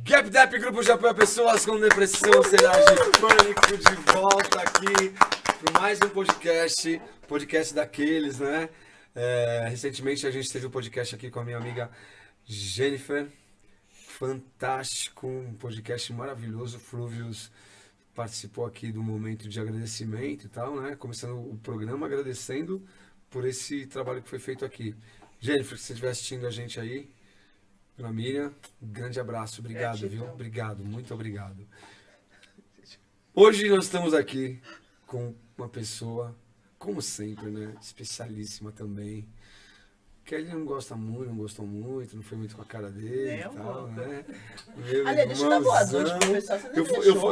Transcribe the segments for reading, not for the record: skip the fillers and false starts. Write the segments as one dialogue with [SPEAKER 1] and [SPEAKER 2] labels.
[SPEAKER 1] GapDep, grupo de apoio a pessoas com depressão, ansiedade e pânico, de volta aqui para mais um podcast daqueles, né? Recentemente a gente teve um podcast aqui com a minha amiga Jennifer, fantástico, um podcast maravilhoso. Flúvius participou aqui do momento de agradecimento e tal, né? Começando o programa agradecendo por esse trabalho que foi feito aqui. Jennifer, se você estiver assistindo a gente aí, Dona Miriam, um grande abraço, obrigado, viu? Obrigado, muito obrigado. Hoje nós estamos aqui com uma pessoa, como sempre, né? Especialíssima também. Que ele não gosta muito, não gostou muito, não foi muito com a cara dele e tal, né?
[SPEAKER 2] Aliás, deixa eu dar boa noite pro pessoal.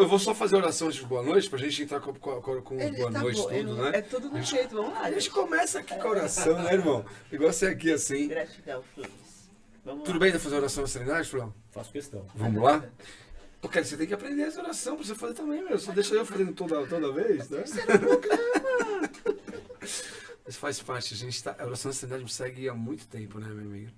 [SPEAKER 1] Eu vou só fazer oração de boa noite pra gente entrar com boa noite, tudo, né?
[SPEAKER 2] É tudo no jeito, vamos lá.
[SPEAKER 1] A gente começa aqui com a oração, né, irmão? Igual você aqui assim.
[SPEAKER 2] Gratidão, Flores.
[SPEAKER 1] Tudo bem de fazer oração na serenidade, Fulão?
[SPEAKER 3] Faço questão.
[SPEAKER 1] Vamos lá? Pô, cara, você tem que aprender essa oração pra você fazer também, meu. Só deixa eu fazendo toda vez, né? Mas faz parte, a oração da serenidade me segue há muito tempo, né, meu amigo?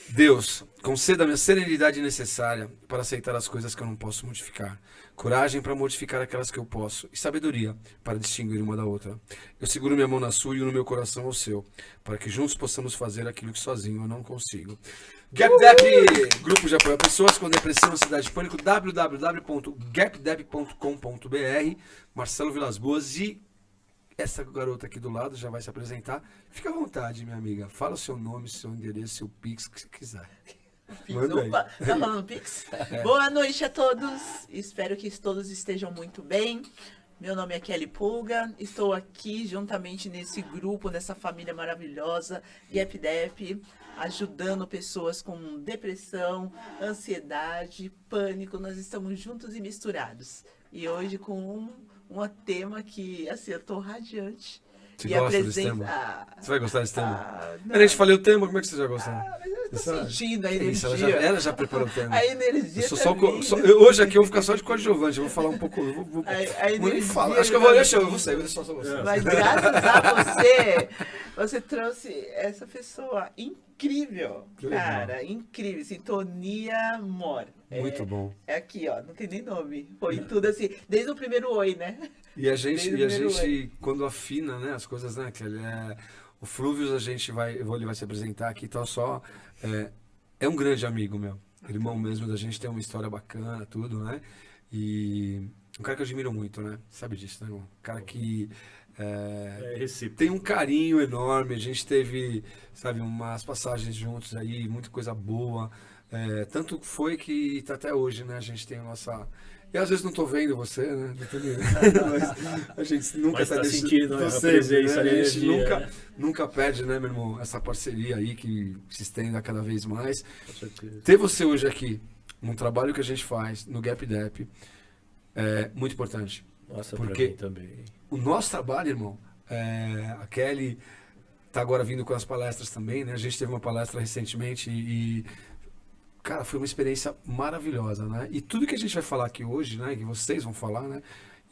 [SPEAKER 1] Deus, conceda-me a serenidade necessária para aceitar as coisas que eu não posso modificar, coragem para modificar aquelas que eu posso e sabedoria para distinguir uma da outra. Eu seguro minha mão na sua e uno meu coração ao seu, para que juntos possamos fazer aquilo que sozinho eu não consigo. GapDep, grupo de apoio a pessoas com depressão, ansiedade e pânico, www.gapdep.com.br, Marcelo Vilas Boas e essa garota aqui do lado já vai se apresentar. Fica à vontade, minha amiga. Fala o seu nome, seu endereço, seu Pix, o que você quiser.
[SPEAKER 2] Opa, tá falando Pix? Boa noite a todos. Espero que todos estejam muito bem. Meu nome é Kelly Pulga. Estou aqui juntamente nesse grupo, nessa família maravilhosa, GapDep, ajudando pessoas com depressão, ansiedade, pânico. Nós estamos juntos e misturados. E hoje com um tema que, assim, eu tô radiante.
[SPEAKER 1] Você
[SPEAKER 2] e
[SPEAKER 1] gosta desse tema? Você vai gostar desse tema? Eu nem te falei o tema, como é que você já gostou?
[SPEAKER 2] Mas eu tô sentindo a energia.
[SPEAKER 1] Ela já preparou o tema.
[SPEAKER 2] A energia
[SPEAKER 1] hoje aqui eu vou ficar só de coadjuvante, eu vou falar um pouco.
[SPEAKER 2] A energia
[SPEAKER 1] Acho que eu vou deixar só você.
[SPEAKER 2] Mas graças a você trouxe essa pessoa incrível, cara, incrível, sintonia, amor.
[SPEAKER 1] Muito bom.
[SPEAKER 2] É aqui, ó, não tem nem nome. Foi tudo assim, desde o primeiro oi, né?
[SPEAKER 1] E a gente quando afina, né, as coisas, né, que o Flúvius ele vai se apresentar aqui, então é um grande amigo meu, irmão mesmo da gente, tem uma história bacana, tudo, né? E um cara que eu admiro muito, né? Sabe disso, né, irmão? Um cara que tem um carinho enorme, a gente teve, sabe, umas passagens juntos aí, muita coisa boa. Tanto foi que tá até hoje, né? A gente tem a nossa... E às vezes não tô vendo você, né? Mas a gente nunca tá
[SPEAKER 3] sentindo
[SPEAKER 1] você,
[SPEAKER 3] a presença,
[SPEAKER 1] né?
[SPEAKER 3] a
[SPEAKER 1] A gente
[SPEAKER 3] energia,
[SPEAKER 1] nunca perde, né, meu irmão? Essa parceria aí que se estenda cada vez mais.
[SPEAKER 3] Com certeza.
[SPEAKER 1] Ter você hoje aqui, num trabalho que a gente faz no GapDep, é muito importante.
[SPEAKER 3] Nossa,
[SPEAKER 1] porque
[SPEAKER 3] pra mim também.
[SPEAKER 1] O nosso trabalho, irmão, a Kelly tá agora vindo com as palestras também, né? A gente teve uma palestra recentemente e cara, foi uma experiência maravilhosa, né? E tudo que a gente vai falar aqui hoje, né? Que vocês vão falar, né?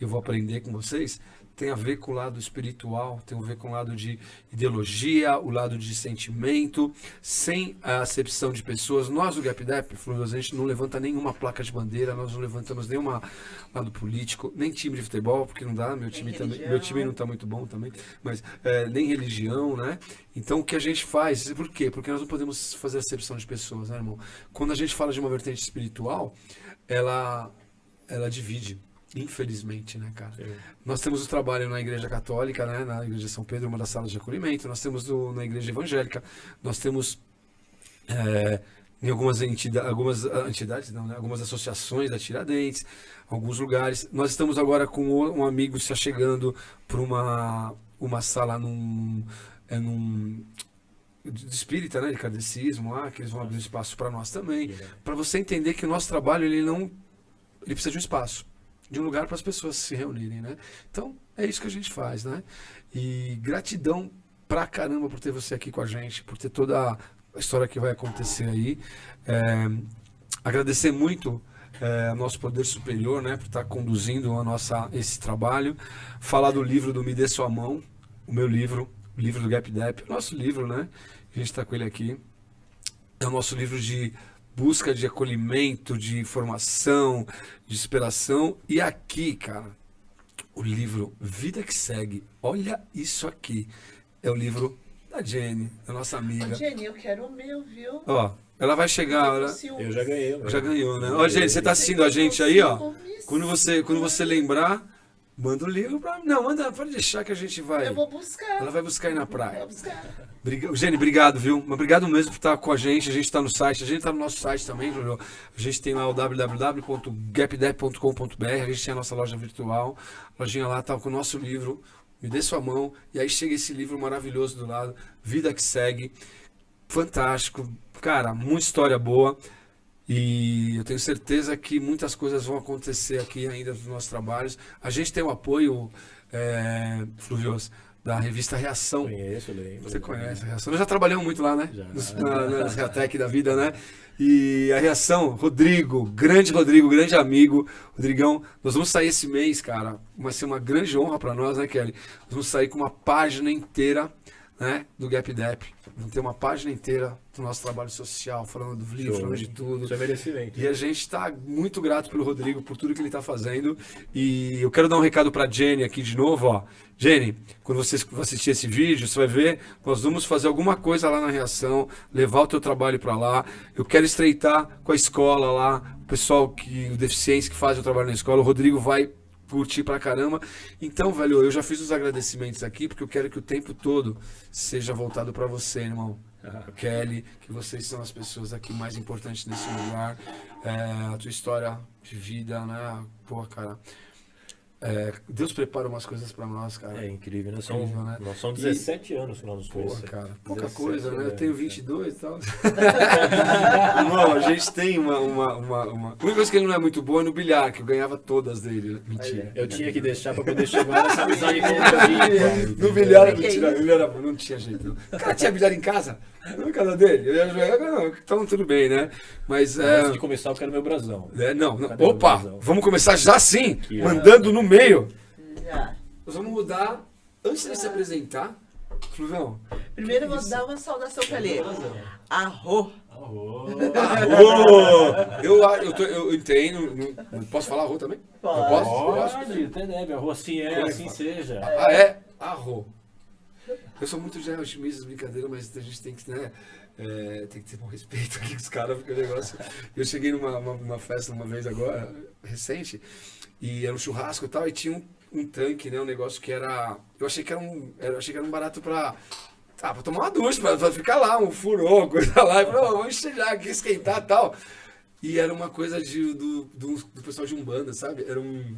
[SPEAKER 1] Eu vou aprender com vocês, tem a ver com o lado espiritual, tem a ver com o lado de ideologia, o lado de sentimento, sem a acepção de pessoas. Nós, do GapDep, a gente não levanta nenhuma placa de bandeira, nós não levantamos nenhum lado político, nem time de futebol, porque não dá, meu time não está muito bom também, mas nem religião, né? Então, o que a gente faz, por quê? Porque nós não podemos fazer acepção de pessoas, né, irmão? Quando a gente fala de uma vertente espiritual, ela divide. Infelizmente, né, cara?
[SPEAKER 3] Sim.
[SPEAKER 1] Nós temos o trabalho na Igreja Católica, né, na Igreja de São Pedro, uma das salas de acolhimento, nós temos na Igreja Evangélica, nós temos em algumas entidades, não, né, algumas associações da Tiradentes, alguns lugares. Nós estamos agora com um amigo se chegando para uma sala de espírita, né, de kardecismo lá, que eles vão abrir um espaço para nós também, para você entender que o nosso trabalho ele precisa de um espaço, de um lugar para as pessoas se reunirem, né? Então, é isso que a gente faz, né? E gratidão pra caramba por ter você aqui com a gente, por ter toda a história que vai acontecer aí. Agradecer muito ao nosso poder superior, né, por estar conduzindo esse trabalho. Falar do livro do Me Dê Sua Mão, o meu livro, o livro do GapDep, o nosso livro, né? A gente está com ele aqui. É o nosso livro de busca de acolhimento, de informação, de inspiração. E aqui, cara, o livro Vida que Segue, olha isso aqui, é o livro da Jenny, da nossa amiga.
[SPEAKER 2] Jenny, eu quero o meu, viu?
[SPEAKER 1] Ó, ela vai chegar,
[SPEAKER 3] Eu já ganhei.
[SPEAKER 1] já ganhou, né? Ó, Jenny, você tá assistindo a gente aí, ó. Quando você lembrar, manda o livro pra mim. Não, manda, pode deixar que a gente vai.
[SPEAKER 2] Eu vou buscar.
[SPEAKER 1] Ela vai buscar aí na praia.
[SPEAKER 2] Eu vou buscar.
[SPEAKER 1] Jenny, obrigado, viu? Mas obrigado mesmo por estar com a gente. A gente está no site, a gente está no nosso site também, Júlio. A gente tem lá o www.gapdep.com.br, a gente tem a nossa loja virtual. A lojinha lá tá com o nosso livro. Me dê sua mão. E aí chega esse livro maravilhoso do lado, Vida que Segue. Fantástico. Cara, muita história boa. E eu tenho certeza que muitas coisas vão acontecer aqui ainda nos nossos trabalhos. A gente tem o apoio, Fluvios, da revista Reação.
[SPEAKER 3] Conheço, lembro.
[SPEAKER 1] Você conhece a Reação? Nós já trabalhamos muito lá, né?
[SPEAKER 3] Já.
[SPEAKER 1] Nas Reatec da vida, né? E a Reação, Rodrigo, grande amigo. Rodrigão, nós vamos sair esse mês, cara. Vai ser uma grande honra para nós, né, Kelly? Nós vamos sair com uma página inteira, né, do GapDep. Vamos ter uma página inteira do nosso trabalho social, falando do livro, falando de tudo.
[SPEAKER 3] Isso é merecimento.
[SPEAKER 1] E a gente está muito grato pelo Rodrigo, por tudo que ele está fazendo. E eu quero dar um recado para a Jenny aqui de novo, ó. Jenny, quando você assistir esse vídeo, você vai ver, nós vamos fazer alguma coisa lá na Reação, levar o teu trabalho para lá. Eu quero estreitar com a escola lá, o pessoal o deficiente que faz o trabalho na escola. O Rodrigo vai curtir pra caramba. Então, velho, eu já fiz os agradecimentos aqui, porque eu quero que o tempo todo seja voltado pra você, irmão. Kelly, que vocês são as pessoas aqui mais importantes nesse lugar. A tua história de vida, né? Pô, cara. Deus prepara umas coisas pra nós, cara.
[SPEAKER 3] É incrível, né?
[SPEAKER 1] Né?
[SPEAKER 3] Nós somos 17 anos que nós nos
[SPEAKER 1] Pô,
[SPEAKER 3] conhecemos.
[SPEAKER 1] cara, pouca
[SPEAKER 3] 17
[SPEAKER 1] coisa, né? Eu
[SPEAKER 3] anos,
[SPEAKER 1] tenho 22 e tal. Irmão, a gente tem uma... A única coisa que ele não é muito bom é no bilhar, que eu ganhava todas dele. Mentira.
[SPEAKER 3] Eu tinha que deixar pra poder chegar nessa amizade com o Rodrigo.
[SPEAKER 1] No bilhar, não tinha jeito. Não. O cara tinha bilhar em casa? Na casa dele. Eu ia jogar, não, então tudo bem, né? Mas
[SPEAKER 3] Antes de começar, eu quero meu brasão.
[SPEAKER 1] não.
[SPEAKER 3] Cadê o
[SPEAKER 1] Opa,
[SPEAKER 3] brasão?
[SPEAKER 1] vamos começar já sim,
[SPEAKER 3] Aqui,
[SPEAKER 1] mandando no meio.
[SPEAKER 2] Já.
[SPEAKER 1] Nós vamos mudar, antes de se apresentar, Fluvião.
[SPEAKER 2] Primeiro eu vou dar uma saudação pra ele. Arro.
[SPEAKER 1] Eu entendo. Posso falar arro também?
[SPEAKER 2] Pode.
[SPEAKER 1] Eu posso?
[SPEAKER 3] Pode, até deve. A rua assim é, assim seja.
[SPEAKER 1] Ah, é? Arro. Eu sou muito já otimista, brincadeira, mas a gente tem que, né? Tem que ter um respeito aqui com os caras, porque o negócio. Eu cheguei numa festa uma vez agora, recente, e era um churrasco e tal, e tinha um tanque, né? Um negócio que era. Eu achei que era um barato pra tomar uma ducha, pra ficar lá, um furô, coisa lá. E falei, vamos chegar aqui, esquentar e tal. E era uma coisa do pessoal de Umbanda, sabe? Era um.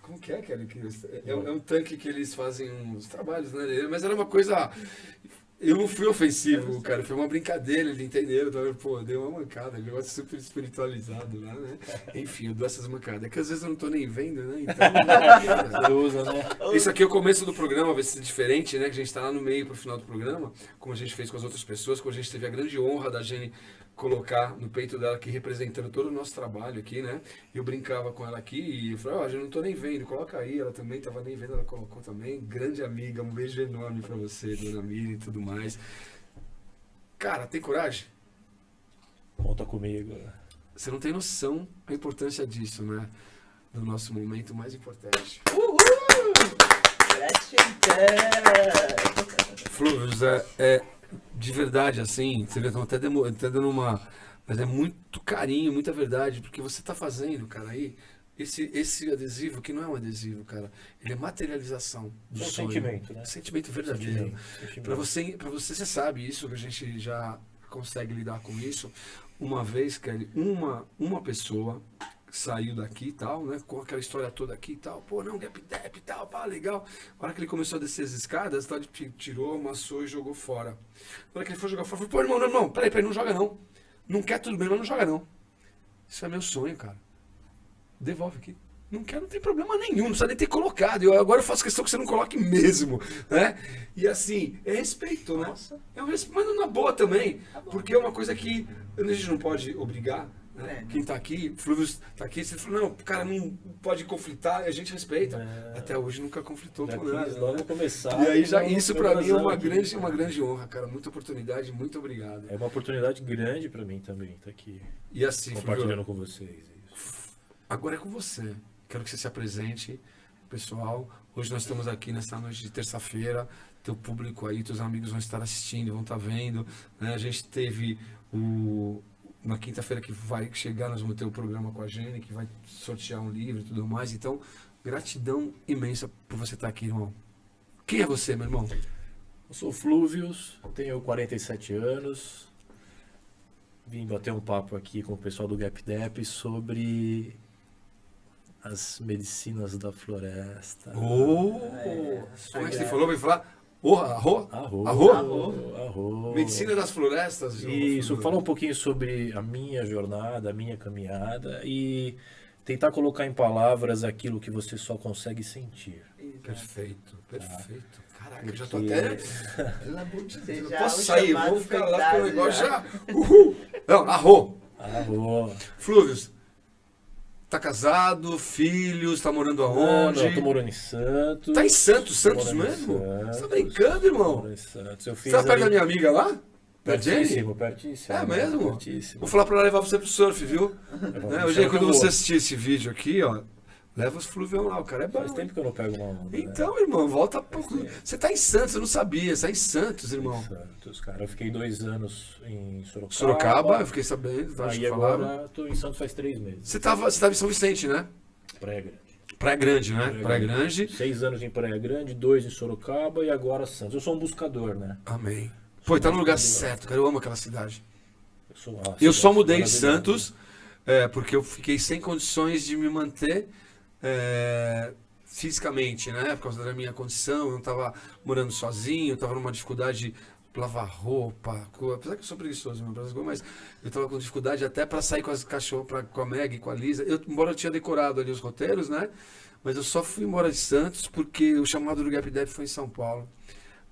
[SPEAKER 1] Como que é, Kelly? É um tanque que eles fazem uns trabalhos, né? Mas era uma coisa. Eu não fui ofensivo, cara. Foi uma brincadeira, ele entendeu. Então, pô, deu uma mancada. Um negócio super espiritualizado lá, né? Enfim, eu dou essas mancadas. É que às vezes eu não tô nem vendo, né? Então.
[SPEAKER 3] Você usa, né?
[SPEAKER 1] Isso aqui é o começo do programa, vai ser diferente, né? Que a gente tá lá no meio pro final do programa, como a gente fez com as outras pessoas, como a gente teve a grande honra da Jenny colocar no peito dela aqui, representando todo o nosso trabalho aqui, né? Eu brincava com ela aqui e eu falei, eu não tô nem vendo, coloca aí. Ela também tava nem vendo, ela colocou também. Grande amiga, um beijo enorme pra você, dona Miri e tudo mais. Cara, tem coragem?
[SPEAKER 3] Conta comigo.
[SPEAKER 1] Você não tem noção a importância disso, né? No nosso momento mais importante.
[SPEAKER 2] Uhul! Gratidão!
[SPEAKER 1] Flúvio, de verdade, assim, você vê, estão até dando uma... Mas é muito carinho, muita verdade, porque você tá fazendo, cara, aí, esse adesivo, que não é um adesivo, cara, ele é materialização do sonho.
[SPEAKER 3] Sentimento, né?
[SPEAKER 1] Sentimento verdadeiro.
[SPEAKER 3] Sentimento.
[SPEAKER 1] Pra você sabe isso, que a gente já consegue lidar com isso. Uma vez, Kelly, uma pessoa saiu daqui e tal, né, com aquela história toda aqui e tal, pô, não, GapDep e tal, pá, legal. Na hora que ele começou a descer as escadas, tá, tirou, amassou e jogou fora. Na hora que ele foi jogar fora, falou, pô, irmão, peraí, não joga não. Não quer, tudo bem, mas não joga não. Isso é meu sonho, cara. Devolve aqui. Não quer, não tem problema nenhum, não precisa nem ter colocado. Agora eu faço questão que você não coloque mesmo, né? E assim, é respeito, né? É um respeito, mas na boa também, porque é uma coisa que a gente não pode obrigar, né? Quem tá aqui, Flúvio tá aqui, você falou, não, cara, não pode conflitar, a gente respeita. Até hoje nunca conflitou com nada.
[SPEAKER 3] Logo começar.
[SPEAKER 1] E aí já isso pra mim é uma grande honra, cara. Muita oportunidade, muito obrigado.
[SPEAKER 3] É uma oportunidade grande pra mim também estar aqui
[SPEAKER 1] E assim,
[SPEAKER 3] compartilhando com vocês.
[SPEAKER 1] agora é com você. Quero que você se apresente, pessoal. Hoje nós estamos aqui nessa noite de terça-feira. Teu público aí, teus amigos vão estar assistindo, vão estar vendo. Né? A gente teve uma quinta-feira que vai chegar, nós vamos ter o programa com a Jenny, que vai sortear um livro e tudo mais. Então, gratidão imensa por você estar aqui, irmão. Quem é você, meu irmão?
[SPEAKER 3] Eu sou o Flúvius, tenho 47 anos. Vim bater um papo aqui com o pessoal do GapDep sobre as medicinas da floresta.
[SPEAKER 1] Como é que você falou? Vai falar? Arro?
[SPEAKER 3] Arro.
[SPEAKER 1] Medicina das florestas?
[SPEAKER 3] Isso, falar um pouquinho sobre a minha jornada, a minha caminhada e tentar colocar em palavras aquilo que você só consegue sentir.
[SPEAKER 1] Perfeito. Caraca, eu já tô
[SPEAKER 3] Porque-
[SPEAKER 1] até...
[SPEAKER 2] Pelo amor de Deus.
[SPEAKER 1] Eu posso sair, vou ficar lá com o negócio
[SPEAKER 2] já.
[SPEAKER 1] já. Uhul. Não, Arro. Flúvius, tá casado, filhos, tá morando aonde?
[SPEAKER 3] Eu tô morando em Santos.
[SPEAKER 1] Tá em Santos
[SPEAKER 3] Tô morando em
[SPEAKER 1] mesmo?
[SPEAKER 3] Santos.
[SPEAKER 1] Você tá brincando,
[SPEAKER 3] Tô
[SPEAKER 1] irmão?
[SPEAKER 3] morando em Santos. Eu
[SPEAKER 1] Você
[SPEAKER 3] fiz
[SPEAKER 1] tá perto
[SPEAKER 3] ali-
[SPEAKER 1] da minha amiga lá? Da Jenny?
[SPEAKER 3] Pertíssimo.
[SPEAKER 1] É mesmo?
[SPEAKER 3] Pertíssimo.
[SPEAKER 1] Vou falar pra ela levar você pro surf, viu? Né? Hoje, quando você assistir esse vídeo aqui, ó, leva os fluvião lá, o cara é bom.
[SPEAKER 3] Faz tempo que eu não pego uma onda.
[SPEAKER 1] Então, irmão, volta pro... Você tá em Santos, eu não sabia. Você tá em Santos, irmão.
[SPEAKER 3] Santos, cara. Eu fiquei 2 anos em Sorocaba.
[SPEAKER 1] Sorocaba, eu fiquei sabendo. Acho
[SPEAKER 3] Aí
[SPEAKER 1] que falava.
[SPEAKER 3] agora tô em Santos faz 3 meses.
[SPEAKER 1] Você tava em São Vicente, né?
[SPEAKER 3] Praia Grande.
[SPEAKER 1] Praia Grande, né? Praia Grande.
[SPEAKER 3] 6 anos em Praia Grande, 2 em Sorocaba e agora Santos. Eu sou um buscador, né?
[SPEAKER 1] Amém. Pô, e tá no lugar certo, cara. Eu amo aquela cidade.
[SPEAKER 3] Eu
[SPEAKER 1] Eu só mudei de
[SPEAKER 3] maravilhoso.
[SPEAKER 1] Santos porque eu fiquei sem condições de me manter fisicamente, né? Por causa da minha condição, eu não tava morando sozinho, eu tava numa dificuldade de lavar roupa, apesar que eu sou preguiçoso, mas eu tava com dificuldade até para sair com as cachorros, com a Meg, com a Lisa. Embora eu tinha decorado ali os roteiros, né? Mas eu só fui embora de Santos porque o chamado do GapDep foi em São Paulo.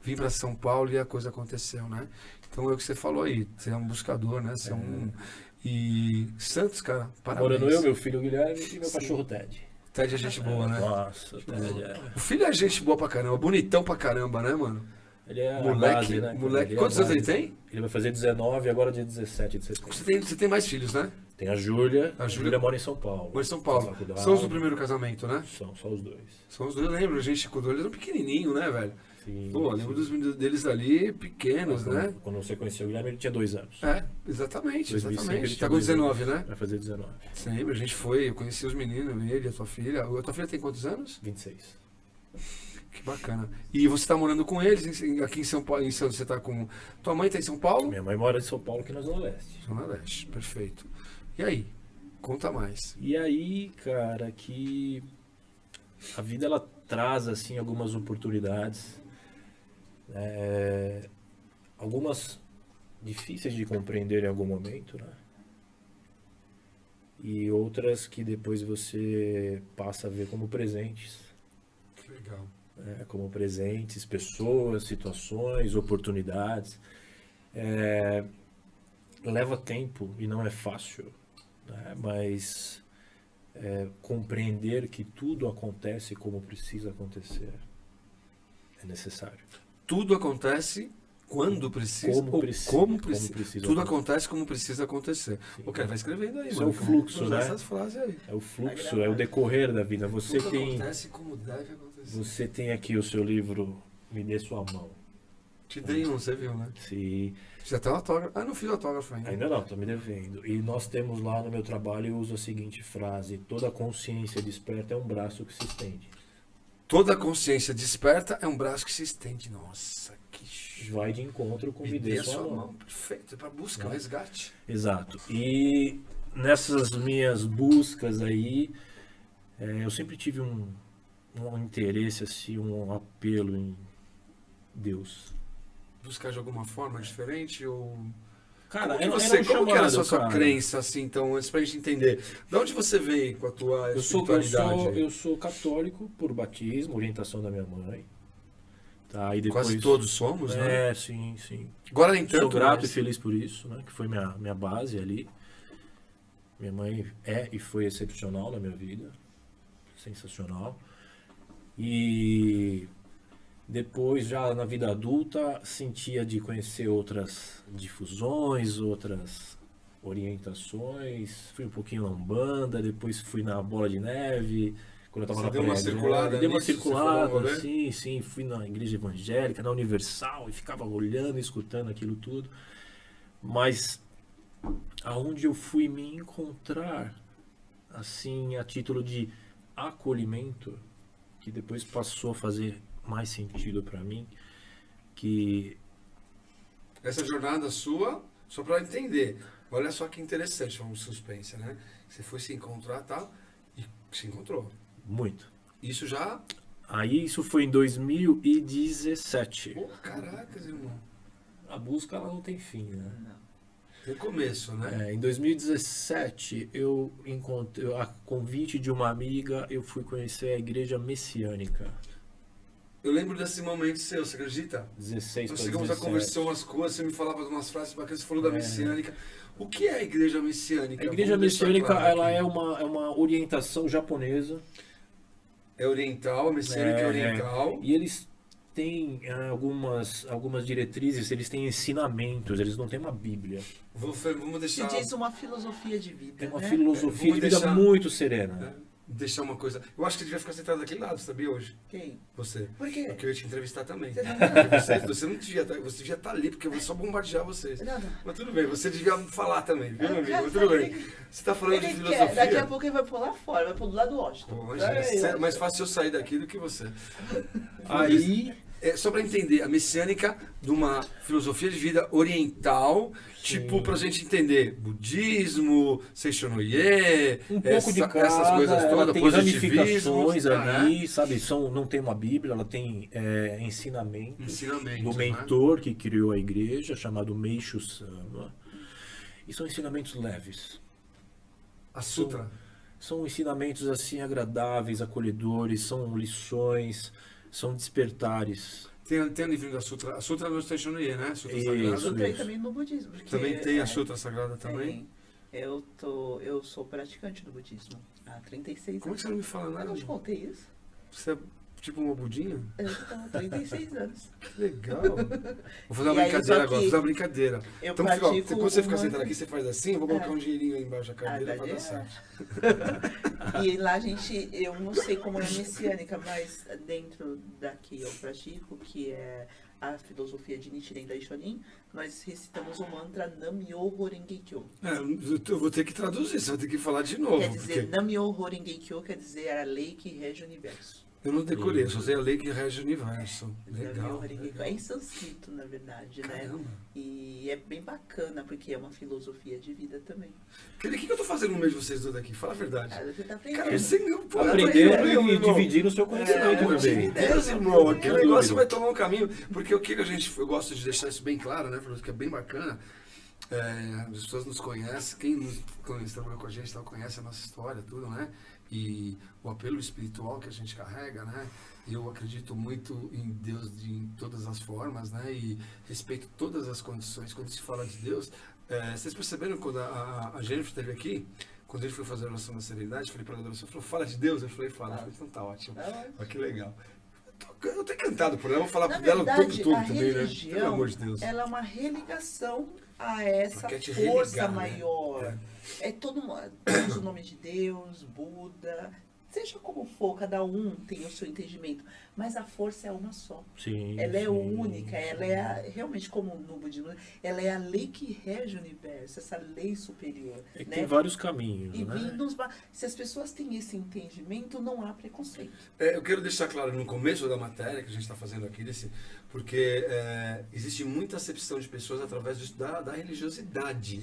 [SPEAKER 1] Vim para São Paulo e a coisa aconteceu, né? Então é o que você falou aí, você é um buscador, né? Você é um... E Santos, cara, parabéns.
[SPEAKER 3] Morando eu, meu filho Guilherme e meu cachorro Ted.
[SPEAKER 1] Ted é gente boa, né?
[SPEAKER 3] Nossa, Ted é...
[SPEAKER 1] O filho é gente boa pra caramba, bonitão pra caramba, né, mano?
[SPEAKER 3] Ele é a
[SPEAKER 1] Moleque,
[SPEAKER 3] base, né?
[SPEAKER 1] moleque.
[SPEAKER 3] Ele é a
[SPEAKER 1] Quantos anos ele
[SPEAKER 3] base.
[SPEAKER 1] tem?
[SPEAKER 3] Ele vai fazer 19 agora dia 17 de setembro.
[SPEAKER 1] Você tem mais filhos, né?
[SPEAKER 3] Tem a Júlia.
[SPEAKER 1] A
[SPEAKER 3] A
[SPEAKER 1] Júlia
[SPEAKER 3] Júlia mora em São Paulo.
[SPEAKER 1] Mora em São Paulo.
[SPEAKER 3] Faculdade.
[SPEAKER 1] São os do primeiro casamento, né?
[SPEAKER 3] São só os 2.
[SPEAKER 1] São os dois, eu lembro, a gente cuidou, eles eram pequenininhos, né, velho?
[SPEAKER 3] Sim,
[SPEAKER 1] Pô, lembro dos meninos deles ali, pequenos, né?
[SPEAKER 3] Quando você conheceu o Guilherme, ele tinha 2 anos.
[SPEAKER 1] Exatamente,
[SPEAKER 3] 2005 ele
[SPEAKER 1] exatamente.
[SPEAKER 3] tinha
[SPEAKER 1] Tá com
[SPEAKER 3] 2 anos.
[SPEAKER 1] 19, né?
[SPEAKER 3] Vai fazer 19.
[SPEAKER 1] Sempre, a gente foi, eu conheci os meninos, ele, a tua filha. A tua filha tem quantos anos?
[SPEAKER 3] 26.
[SPEAKER 1] Que bacana. E você tá morando com eles aqui em São Paulo, em Santos, você tá com... Tua mãe tá em São Paulo?
[SPEAKER 3] Minha mãe mora em São Paulo, aqui na Zona Leste.
[SPEAKER 1] Zona Leste, perfeito. E aí? Conta mais.
[SPEAKER 3] E aí, cara, que a vida ela traz assim algumas oportunidades, algumas difíceis de compreender em algum momento, né? E outras que depois você passa a ver como presentes,
[SPEAKER 1] Que legal.
[SPEAKER 3] né? Como presentes, pessoas, situações, oportunidades. Leva tempo e não é fácil, né? Mas compreender que tudo acontece como precisa acontecer é necessário.
[SPEAKER 1] Tudo acontece quando precisa.
[SPEAKER 3] Como
[SPEAKER 1] ou
[SPEAKER 3] precisa,
[SPEAKER 1] como
[SPEAKER 3] como
[SPEAKER 1] precisa.
[SPEAKER 3] precisa
[SPEAKER 1] Tudo
[SPEAKER 3] acontecer.
[SPEAKER 1] acontece como precisa acontecer. O cara vai escrevendo aí,
[SPEAKER 3] Isso
[SPEAKER 1] mano.
[SPEAKER 3] é o fluxo,
[SPEAKER 1] Usar
[SPEAKER 3] né?
[SPEAKER 1] essas frases aí.
[SPEAKER 3] É o fluxo, é o decorrer da vida. Você
[SPEAKER 1] Tudo
[SPEAKER 3] tem,
[SPEAKER 1] acontece como deve acontecer.
[SPEAKER 3] você tem aqui o seu livro Me Dê Sua Mão.
[SPEAKER 1] Te dei um, você viu, né?
[SPEAKER 3] Se
[SPEAKER 1] Fiz até um autógrafo. Ah, não fiz autógrafo ainda.
[SPEAKER 3] ainda não, tô me devendo. E nós temos lá no meu trabalho, eu uso a seguinte frase: toda consciência desperta é um braço que se estende.
[SPEAKER 1] Toda consciência desperta é um braço que se estende. Nossa, que show.
[SPEAKER 3] Vai de encontro com
[SPEAKER 1] Me dê a sua mão. Perfeito. É pra busca,
[SPEAKER 3] Né?
[SPEAKER 1] resgate.
[SPEAKER 3] Exato. E nessas minhas buscas aí, eu sempre tive um interesse, assim, um apelo em Deus.
[SPEAKER 1] Buscar de alguma forma diferente ou...
[SPEAKER 3] Cara,
[SPEAKER 1] como que,
[SPEAKER 3] era um
[SPEAKER 1] como que era a sua
[SPEAKER 3] chamado, cara.
[SPEAKER 1] crença, assim, então, antes pra gente entender? De onde você vem com a tua espiritualidade?
[SPEAKER 3] Eu sou católico por batismo, orientação da minha mãe. Tá, e depois,
[SPEAKER 1] Quase todos somos, né?
[SPEAKER 3] Sim, sim.
[SPEAKER 1] Agora nem tanto,
[SPEAKER 3] Sou grato
[SPEAKER 1] mas-
[SPEAKER 3] e feliz por isso, né? Que foi minha base ali. Minha mãe é e foi excepcional na minha vida. Sensacional. E depois, já na vida adulta, sentia de conhecer outras difusões, outras orientações. Fui um pouquinho na Umbanda, depois fui na Bola de Neve. Quando eu tava
[SPEAKER 1] Você
[SPEAKER 3] na
[SPEAKER 1] deu uma
[SPEAKER 3] Praia Grande.
[SPEAKER 1] circulada
[SPEAKER 3] Dei uma
[SPEAKER 1] nisso, você
[SPEAKER 3] circulada,
[SPEAKER 1] falou, né?
[SPEAKER 3] sim. Fui na igreja evangélica, na Universal, e ficava olhando, escutando aquilo tudo. Mas aonde eu fui me encontrar, assim, a título de acolhimento, que depois passou a fazer mais sentido para mim, que
[SPEAKER 1] Essa jornada sua, só para entender, olha só que interessante, um suspense, né? Você foi se encontrar e tal, e se encontrou.
[SPEAKER 3] muito.
[SPEAKER 1] Isso já...
[SPEAKER 3] Aí isso foi em 2017.
[SPEAKER 1] Pô, caracas, irmão.
[SPEAKER 3] A busca ela não tem fim, né?
[SPEAKER 2] Não.
[SPEAKER 1] Tem começo, né?
[SPEAKER 3] Em 2017, eu encontrei, a convite de uma amiga, eu fui conhecer a igreja messiânica.
[SPEAKER 1] Eu lembro desse momento seu, você acredita?
[SPEAKER 3] 16
[SPEAKER 1] Nós
[SPEAKER 3] para
[SPEAKER 1] chegamos a
[SPEAKER 3] 17.
[SPEAKER 1] conversar umas coisas, você me falava de umas frases bacanas, você falou da messiânica. O que é a igreja messiânica?
[SPEAKER 3] A igreja
[SPEAKER 1] Vamos deixar
[SPEAKER 3] messiânica,
[SPEAKER 1] claro
[SPEAKER 3] ela
[SPEAKER 1] aqui.
[SPEAKER 3] é uma orientação japonesa.
[SPEAKER 1] É oriental, a messiânica é oriental.
[SPEAKER 3] E eles têm algumas diretrizes, eles têm ensinamentos, eles não têm uma Bíblia.
[SPEAKER 1] Vamos
[SPEAKER 2] Se
[SPEAKER 1] deixar...
[SPEAKER 2] diz uma filosofia de vida,
[SPEAKER 3] Tem uma
[SPEAKER 2] né?
[SPEAKER 3] filosofia
[SPEAKER 1] Vamos
[SPEAKER 3] de vida
[SPEAKER 1] deixar-
[SPEAKER 3] muito serena.
[SPEAKER 1] né? Deixar uma coisa... Eu acho que devia ficar sentado daquele lado, sabia, hoje?
[SPEAKER 2] Quem?
[SPEAKER 1] Você.
[SPEAKER 2] Por quê?
[SPEAKER 1] Porque eu ia te entrevistar também.
[SPEAKER 2] Você não-
[SPEAKER 1] Porque você não devia estar... Você devia estar ali, porque eu vou só bombardear vocês.
[SPEAKER 2] Não, não.
[SPEAKER 1] Mas tudo bem, você devia falar também, viu, meu amigo?
[SPEAKER 2] quero
[SPEAKER 1] Mas tudo
[SPEAKER 2] saber.
[SPEAKER 1] bem. Você está falando de
[SPEAKER 2] Ele
[SPEAKER 1] filosofia...
[SPEAKER 2] quer, daqui a pouco ele vai pular fora, vai pro lado do Washington.
[SPEAKER 1] Pô, imagina, é mais fácil eu sair daqui do que você.
[SPEAKER 3] Aí,
[SPEAKER 1] Só para entender, a messiânica de uma filosofia de vida oriental, tipo, pra gente entender budismo, Seishonoye,
[SPEAKER 3] um pouco de cada,
[SPEAKER 1] essas coisas
[SPEAKER 3] ela
[SPEAKER 1] todas,
[SPEAKER 3] tem
[SPEAKER 1] positivismo,
[SPEAKER 3] ramificações ali, sabe? Não tem uma Bíblia, ela tem ensinamentos
[SPEAKER 1] ensinamentos,
[SPEAKER 3] do
[SPEAKER 1] né?
[SPEAKER 3] mentor que criou a igreja, chamado Meishu Sama. E são ensinamentos leves.
[SPEAKER 1] A sutra.
[SPEAKER 3] São ensinamentos assim agradáveis, acolhedores, são lições, são despertares.
[SPEAKER 1] Tem o livrinho da sutra. A sutra no Seishonoye, né? Sutra
[SPEAKER 3] Isso,
[SPEAKER 1] sagrada.
[SPEAKER 2] Eu tenho
[SPEAKER 3] isso.
[SPEAKER 2] também no budismo. porque,
[SPEAKER 1] Também tem a sutra sagrada
[SPEAKER 2] tem.
[SPEAKER 1] também.
[SPEAKER 2] Eu sou praticante do budismo há 36
[SPEAKER 1] Como é que
[SPEAKER 2] anos.
[SPEAKER 1] você não me fala
[SPEAKER 2] Eu
[SPEAKER 1] nada?
[SPEAKER 2] não te contei isso?
[SPEAKER 1] Você é tipo uma budinha?
[SPEAKER 2] Eu tenho 36 anos.
[SPEAKER 1] Que legal. Vou fazer uma
[SPEAKER 2] E aí,
[SPEAKER 1] brincadeira
[SPEAKER 2] só
[SPEAKER 1] agora,
[SPEAKER 2] que
[SPEAKER 1] vou fazer uma brincadeira.
[SPEAKER 2] Eu
[SPEAKER 1] Então, filho, ó,
[SPEAKER 2] pratico
[SPEAKER 1] quando você ficar
[SPEAKER 2] uma-
[SPEAKER 1] sentado aqui, você faz assim, eu vou colocar
[SPEAKER 2] É.
[SPEAKER 1] um dinheirinho aí embaixo da cadeira pra dar
[SPEAKER 2] verdade
[SPEAKER 1] certo.
[SPEAKER 2] E lá, gente, eu não sei como é messiânica, mas dentro da que eu pratico, que é a filosofia de Nichiren Daishonin, nós recitamos o mantra Nam-myoho Renge-kyo.
[SPEAKER 1] Eu vou ter que traduzir, você vai ter que falar de novo.
[SPEAKER 2] Quer dizer,
[SPEAKER 1] Porque
[SPEAKER 2] Nam-myoho Renge-kyo quer dizer a lei que rege o universo.
[SPEAKER 1] eu não decorei, eu só sei a lei que rege o universo. Legal.
[SPEAKER 2] Nam-myoho Renge-kyo.
[SPEAKER 1] legal.
[SPEAKER 2] É em sânscrito, na verdade, né?
[SPEAKER 1] Caramba.
[SPEAKER 2] E é bem bacana, porque é uma filosofia de vida também.
[SPEAKER 1] O que eu tô fazendo no meio de vocês dois aqui? Fala a verdade.
[SPEAKER 2] Ah, você tá
[SPEAKER 1] Cara,
[SPEAKER 2] aprendendo.
[SPEAKER 1] você não pode
[SPEAKER 3] Aprender
[SPEAKER 1] meu
[SPEAKER 3] e
[SPEAKER 1] irmão.
[SPEAKER 3] dividir o seu conhecimento
[SPEAKER 2] É,
[SPEAKER 3] também.
[SPEAKER 1] Deus, irmão, aquele
[SPEAKER 3] Sem
[SPEAKER 1] negócio
[SPEAKER 3] dúvida.
[SPEAKER 1] vai tomar um caminho. Porque o que a gente. Eu gosto de deixar isso bem claro, né? Porque é bem bacana. As pessoas nos conhecem, quem nos conhece, trabalhou com a gente, conhece a nossa história, tudo, né? E o apelo espiritual que a gente carrega, né? Eu acredito muito em Deus em todas as formas, né? E respeito todas as condições. Quando se fala de Deus, vocês perceberam quando a Jennifer esteve aqui? Quando ele foi fazer a oração da serenidade, falei para ela, ela falou, fala de Deus? Eu falei, fala. Eu falei, então tá ótimo. Olha que legal. Eu tô encantado por ela, vou falar
[SPEAKER 2] Na
[SPEAKER 1] dela o tempo
[SPEAKER 2] verdade,
[SPEAKER 1] todo
[SPEAKER 2] a
[SPEAKER 1] também, né?
[SPEAKER 2] religião,
[SPEAKER 1] Pelo amor de Deus.
[SPEAKER 2] ela é uma religação a essa
[SPEAKER 1] Ela quer te
[SPEAKER 2] força
[SPEAKER 1] religar, né?
[SPEAKER 2] maior. É todo mundo, usa o nome de Deus, Buda, seja como for, cada um tem o seu entendimento, mas a força é uma só.
[SPEAKER 3] Sim,
[SPEAKER 2] Ela é
[SPEAKER 3] sim.
[SPEAKER 2] única, ela é realmente como no budismo, ela é a lei que rege o universo, essa lei superior.
[SPEAKER 3] É que
[SPEAKER 2] né?
[SPEAKER 3] tem vários caminhos,
[SPEAKER 2] E
[SPEAKER 3] né?
[SPEAKER 2] vindo, se as pessoas têm esse entendimento, não há preconceito.
[SPEAKER 1] Eu quero deixar claro no começo da matéria que a gente está fazendo aqui, porque existe muita acepção de pessoas através da religiosidade.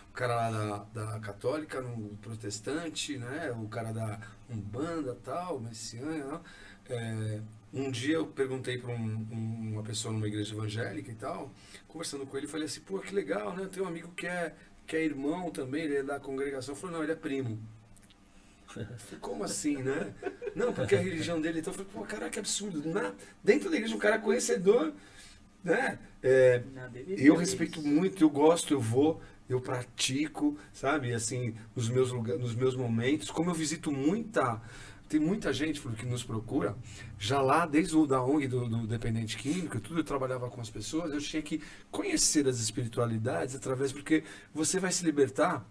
[SPEAKER 1] O cara lá da católica, no protestante, né? O cara da Umbanda, tal, messiânica. Um dia eu perguntei para uma pessoa numa igreja evangélica e tal, conversando com ele, falei assim, pô, que legal, né? Eu tenho um amigo que é irmão também, ele é da congregação. Falou, não, ele é primo. Falei, como assim, né? Não, porque a religião dele, então eu falei, pô, caraca, que absurdo. Dentro da igreja, um cara conhecedor, né?
[SPEAKER 2] Não deveria
[SPEAKER 1] Eu
[SPEAKER 2] ter
[SPEAKER 1] respeito
[SPEAKER 2] isso.
[SPEAKER 1] muito, eu gosto, eu vou. eu pratico, sabe? Assim, nos meus momentos. Como eu visito tem muita gente que nos procura, já lá desde o da ONG, do Dependente Químico, tudo eu trabalhava com as pessoas, eu tinha que conhecer as espiritualidades porque você vai se libertar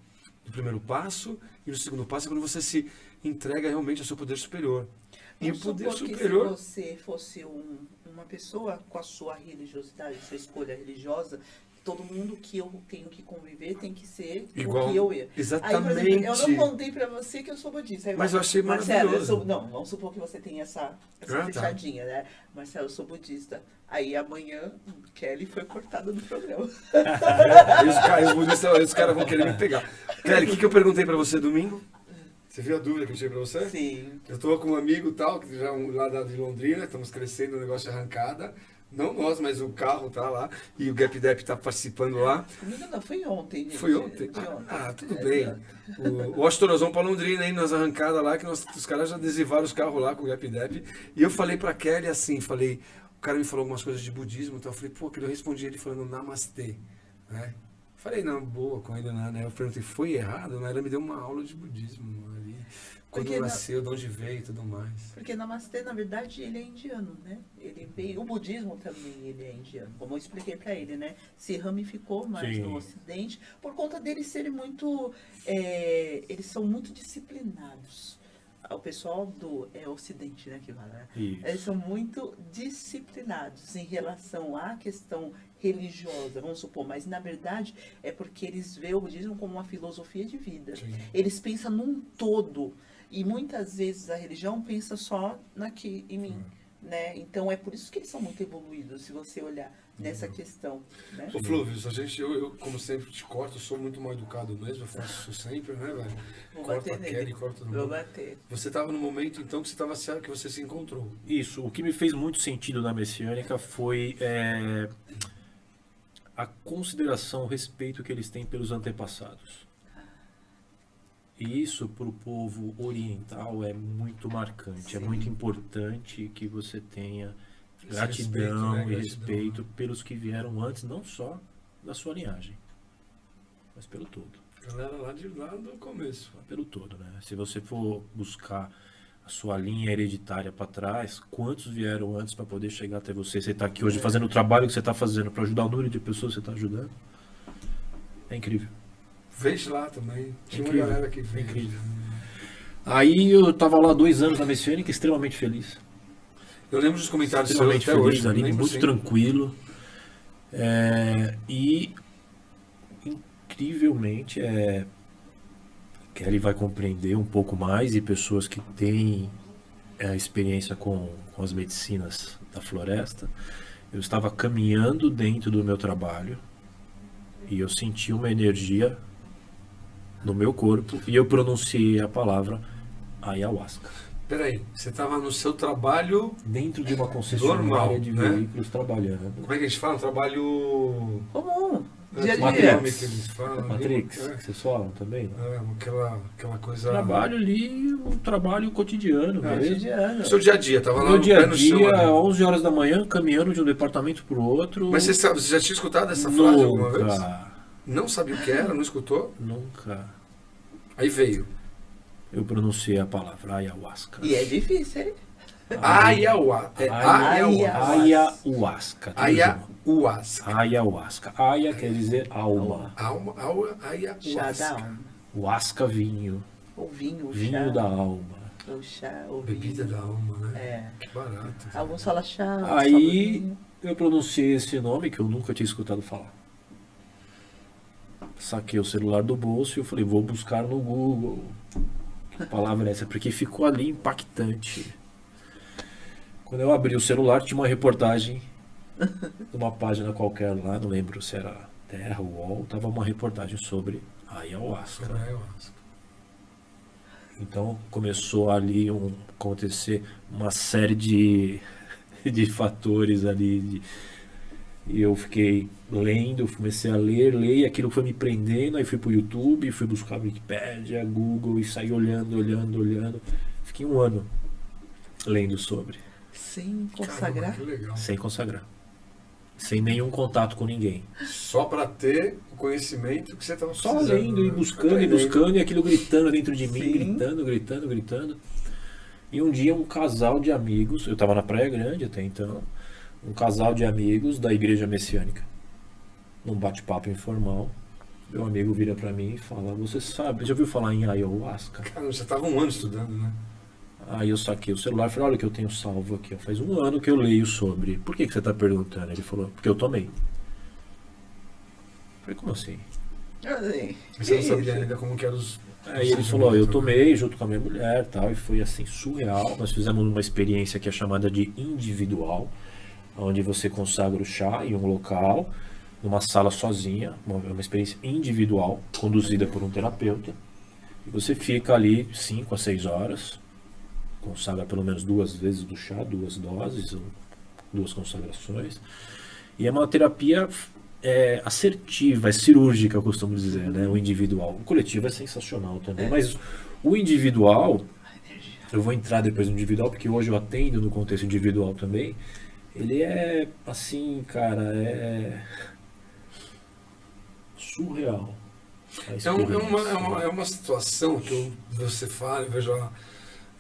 [SPEAKER 1] do primeiro passo, e no segundo passo é quando você se entrega realmente ao seu poder superior. E o poder superior...
[SPEAKER 2] Que se você fosse uma pessoa com a sua religiosidade, sua escolha religiosa, todo mundo que eu tenho que conviver tem que ser
[SPEAKER 1] igual,
[SPEAKER 2] o que eu ia.
[SPEAKER 1] Exatamente.
[SPEAKER 2] Aí, por exemplo, eu não contei pra você que eu sou budista. Aí,
[SPEAKER 1] mas eu achei
[SPEAKER 2] Marcelo,
[SPEAKER 1] maravilhoso.
[SPEAKER 2] não, vamos supor que você tem essa fechadinha, né? Marcelo, eu sou budista. Aí amanhã, Kelly foi cortada do programa.
[SPEAKER 1] Os caras vão querer me pegar. Kelly, o que eu perguntei pra você domingo? Você viu a dúvida que eu tirei pra você?
[SPEAKER 2] Sim.
[SPEAKER 1] Eu tô com um amigo tal, que já lá de Londrina, estamos crescendo no negócio de arrancada. Não nós, mas o carro tá lá. E o GapDep tá participando lá.
[SPEAKER 2] Não, foi ontem, gente.
[SPEAKER 1] Foi ontem? Tudo bem. Hoje nós vamos pra Londrina aí nas arrancadas lá, que os caras já adesivaram os carros lá com o GapDep. E eu falei pra Kelly assim, o cara me falou algumas coisas de budismo, então eu falei, pô, que eu respondi ele falando namastê, né? Falei, não, boa com ele, né? Eu perguntei, foi errado? Ela me deu uma aula de budismo ali. Quando nasceu, de onde veio e tudo mais.
[SPEAKER 2] Porque Namastê, na verdade, ele é indiano, né? Ele veio, o budismo também ele é indiano, como eu expliquei para ele, né? Se ramificou mais no Ocidente por conta deles serem muito, eles são muito disciplinados. O pessoal do Ocidente, né, que fala, né? Eles são muito disciplinados em relação à questão religiosa, vamos supor, mas na verdade é porque eles veem o budismo como uma filosofia de vida. Sim. Eles pensam num todo. E muitas vezes a religião pensa só em mim, né? Então é por isso que eles são muito evoluídos, se você olhar nessa questão, né?
[SPEAKER 1] Ô Flúvio, eu como sempre te corto, eu sou muito mal educado mesmo, eu faço isso sempre, né, velho? Corta a Kelly, corta todo mundo.
[SPEAKER 2] Vou bater.
[SPEAKER 1] Você estava no momento, então, que você se encontrou.
[SPEAKER 3] Isso, o que me fez muito sentido na Messiânica foi a consideração, o respeito que eles têm pelos antepassados. E isso para o povo oriental é muito marcante, é muito importante que você tenha gratidão e respeito pelos que vieram antes, não só da sua linhagem, mas pelo todo.
[SPEAKER 1] Galera lá do começo.
[SPEAKER 3] Pelo todo, né? Se você for buscar a sua linha hereditária para trás, quantos vieram antes para poder chegar até você? Você está aqui hoje fazendo o trabalho que você está fazendo para ajudar o número de pessoas que você está ajudando. É incrível.
[SPEAKER 1] Fez lá também. Tinha uma galera que fez.
[SPEAKER 3] Incrível. Aí eu tava lá 2 anos na Messiânica, extremamente feliz.
[SPEAKER 1] Eu lembro dos comentários
[SPEAKER 3] extremamente
[SPEAKER 1] até
[SPEAKER 3] feliz
[SPEAKER 1] hoje,
[SPEAKER 3] ali, muito tranquilo. E incrivelmente Kelly vai compreender um pouco mais, e pessoas que têm experiência com as medicinas da floresta. Eu estava caminhando dentro do meu trabalho e eu senti uma energia no meu corpo e eu pronunciei a palavra ayahuasca.
[SPEAKER 1] Peraí, você estava no seu trabalho...
[SPEAKER 3] Dentro de uma concessionária normal, de veículos, trabalhando.
[SPEAKER 1] Como é que a gente fala? Um trabalho...
[SPEAKER 2] Comum. Dia a
[SPEAKER 3] dia.
[SPEAKER 1] Que eles falam,
[SPEAKER 3] Matrix, que vocês falam também?
[SPEAKER 1] Aquela coisa...
[SPEAKER 3] Trabalho ali, um trabalho cotidiano mesmo.
[SPEAKER 1] Seu dia a dia, tava lá
[SPEAKER 3] no
[SPEAKER 1] dia a
[SPEAKER 3] dia, 11 horas da manhã, caminhando de um departamento para o outro.
[SPEAKER 1] Mas você já tinha escutado essa frase alguma vez?
[SPEAKER 3] Nunca.
[SPEAKER 1] Não sabia o que era, não escutou?
[SPEAKER 3] Nunca.
[SPEAKER 1] Aí veio.
[SPEAKER 3] Eu pronunciei a palavra ayahuasca.
[SPEAKER 2] E é difícil, hein?
[SPEAKER 1] Ayahuasca.
[SPEAKER 3] Ayahuasca.
[SPEAKER 1] Ayahuasca.
[SPEAKER 3] Ayahuasca. Aya quer dizer alma.
[SPEAKER 1] Ayahuasca.
[SPEAKER 3] Huasca, vinho.
[SPEAKER 2] O vinho,
[SPEAKER 3] vinho da alma.
[SPEAKER 2] O chá, o
[SPEAKER 1] bebida
[SPEAKER 2] vinho.
[SPEAKER 1] da alma, né? Que barato.
[SPEAKER 2] Alguns falam chá.
[SPEAKER 3] Aí eu pronunciei esse nome que eu nunca tinha escutado falar. Saquei o celular do bolso e eu falei, vou buscar no Google. Que palavra é essa? Porque ficou ali impactante. Quando eu abri o celular, tinha uma reportagem de uma página qualquer lá, não lembro se era Terra, UOL, tava uma reportagem sobre ayahuasca. Então começou ali acontecer uma série de fatores ali. E eu fiquei lendo, comecei a ler, e aquilo foi me prendendo, aí fui pro YouTube, fui buscar Wikipédia, Google, e saí olhando. Fiquei 1 ano lendo sobre.
[SPEAKER 2] Sem consagrar?
[SPEAKER 1] Caramba, que legal.
[SPEAKER 3] Sem consagrar. sem nenhum contato com ninguém.
[SPEAKER 1] Só para ter o conhecimento que você estava
[SPEAKER 3] Só
[SPEAKER 1] precisando.
[SPEAKER 3] lendo e buscando e
[SPEAKER 1] Aprendendo.
[SPEAKER 3] buscando, e aquilo gritando dentro de mim,
[SPEAKER 2] Sim.
[SPEAKER 3] gritando. E um dia um casal de amigos, eu estava na Praia Grande até então, um casal de amigos da Igreja Messiânica, num bate-papo informal, meu amigo vira para mim e fala, você sabe, já ouviu falar em ayahuasca?
[SPEAKER 1] Cara, você estava um ano estudando, né?
[SPEAKER 3] Aí eu saquei o celular e falei, olha o que eu tenho salvo aqui, ó, faz um ano que eu leio sobre. Por que você está perguntando? Ele falou, porque eu tomei. Eu falei, como assim?
[SPEAKER 1] Você não sabia ainda como que eram os...
[SPEAKER 3] Aí ele falou, ó, eu tomei junto com a minha mulher e tal, e foi assim surreal. Nós fizemos uma experiência que é chamada de individual, onde você consagra o chá em um local, numa sala sozinha, uma experiência individual, conduzida por um terapeuta. E você fica ali 5 a 6 horas, consagra pelo menos 2 vezes do chá, 2 doses, ou 2 consagrações. E é uma terapia assertiva, é cirúrgica, eu costumo dizer, né? O individual. O coletivo é sensacional também, mas o individual, eu vou entrar depois no individual, porque hoje eu atendo no contexto individual também, ele é assim, cara, é surreal. a experiência.
[SPEAKER 1] É uma situação que você fala, eu vejo a minha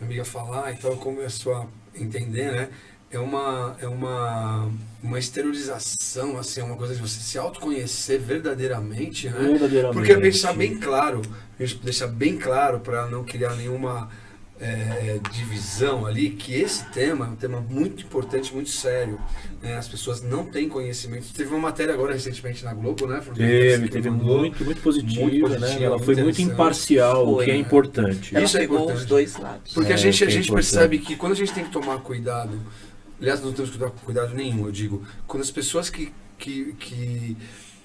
[SPEAKER 1] amiga falar, então eu começo a entender, né? É uma exteriorização, assim, é uma coisa de você se autoconhecer verdadeiramente, né?
[SPEAKER 3] Verdadeiramente.
[SPEAKER 1] Porque deixar bem claro, a gente deixar bem claro para não criar nenhuma divisão ali, que esse tema é um tema muito importante, muito sério. Né? As pessoas não têm conhecimento. Teve uma matéria agora recentemente na Globo, né?
[SPEAKER 3] Teve muito positiva, né? Ela foi muito imparcial, o que é importante.
[SPEAKER 2] Ela
[SPEAKER 1] Isso é
[SPEAKER 2] pegou
[SPEAKER 1] importante.
[SPEAKER 2] os dois lados.
[SPEAKER 1] Porque a
[SPEAKER 3] que
[SPEAKER 1] gente
[SPEAKER 3] é importante.
[SPEAKER 1] percebe que quando a gente tem que tomar cuidado, aliás, não temos que tomar cuidado nenhum, eu digo, quando as pessoas que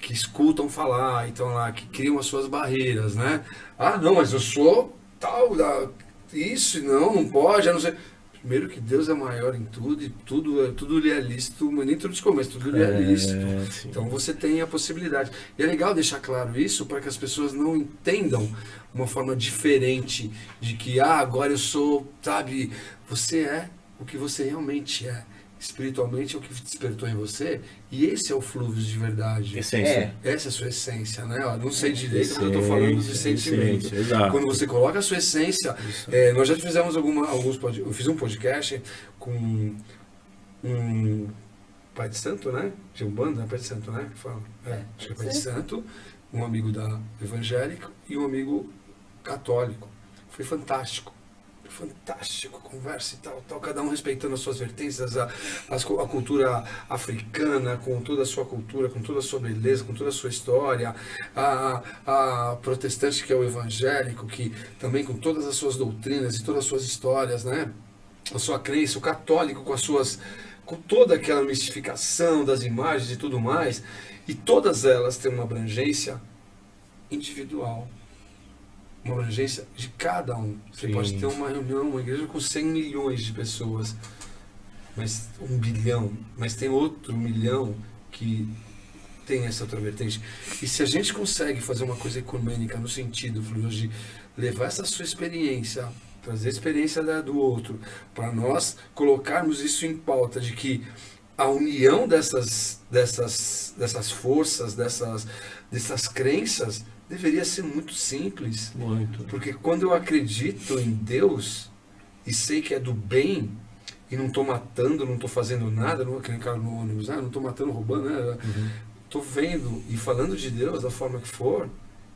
[SPEAKER 1] escutam falar, então lá, que criam as suas barreiras, né? Ah, não, mas eu sou tal, isso, não pode, a não ser... Primeiro que Deus é maior em tudo, e tudo lhe é lícito, mas nem tudo de começo, tudo lhe é lícito.
[SPEAKER 3] Sim.
[SPEAKER 1] Então você tem a possibilidade. E é legal deixar claro isso para que as pessoas não entendam uma forma diferente de que, agora eu sou, sabe, você é o que você realmente é. Espiritualmente é o que despertou em você, e esse é o Flúvios de verdade.
[SPEAKER 3] Essência.
[SPEAKER 1] Essa é a sua essência, né? Eu não sei direito, mas eu estou falando de sentimento.
[SPEAKER 3] Essência, exato.
[SPEAKER 1] Quando você coloca a sua essência, nós já fizemos eu fiz um podcast com um Pai de Santo, né? De Umbanda, Pai de Santo, né? Que fala. Acho que é Pai de Santo, um amigo evangélico e um amigo católico. Foi fantástico. Conversa e tal, cada um respeitando as suas vertências, a cultura africana, com toda a sua cultura, com toda a sua beleza, com toda a sua história, a protestante que é o evangélico, que também com todas as suas doutrinas e todas as suas histórias, né? A sua crença, o católico com toda aquela mistificação das imagens e tudo mais, e todas elas têm uma abrangência individual. Uma abrangência de cada um. Você pode ter uma reunião, uma igreja com 100 milhões de pessoas, mas 1 bilhão, mas tem outro 1 milhão que tem essa outra vertente. E se a gente consegue fazer uma coisa ecumênica no sentido, Flúvio, de levar essa sua experiência, trazer a experiência do outro, para nós colocarmos isso em pauta de que a união dessas forças, dessas crenças, deveria ser muito simples.
[SPEAKER 3] Muito.
[SPEAKER 1] Porque quando eu acredito em Deus e sei que é do bem e não estou matando, não estou fazendo nada, não aquele cara no ônibus, não estou matando, roubando, estou vendo e falando de Deus da forma que for,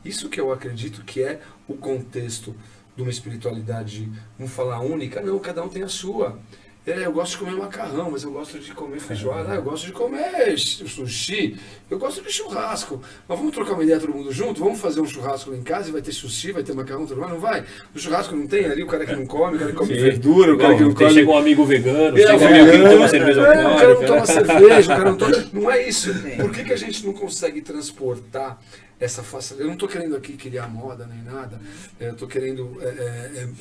[SPEAKER 1] isso que eu acredito que é o contexto de uma espiritualidade, vamos falar única, não, cada um tem a sua. Eu gosto de comer macarrão, mas eu gosto de comer feijoada, eu gosto de comer sushi, eu gosto de churrasco. Mas vamos trocar uma ideia todo mundo junto? Vamos fazer um churrasco lá em casa e vai ter sushi, vai ter macarrão, tudo mais? Não vai? No churrasco não tem ali o cara que não come, o cara que come verdura, o cara que não come...
[SPEAKER 3] Chega um amigo vegano,
[SPEAKER 1] chega
[SPEAKER 3] um amigo que toma cerveja
[SPEAKER 1] o cara não toma
[SPEAKER 3] alcoólica.
[SPEAKER 1] cerveja, o cara não toma... Não é isso. Por que a gente não consegue transportar essa facilidade? Eu não estou querendo aqui criar moda nem nada, eu estou querendo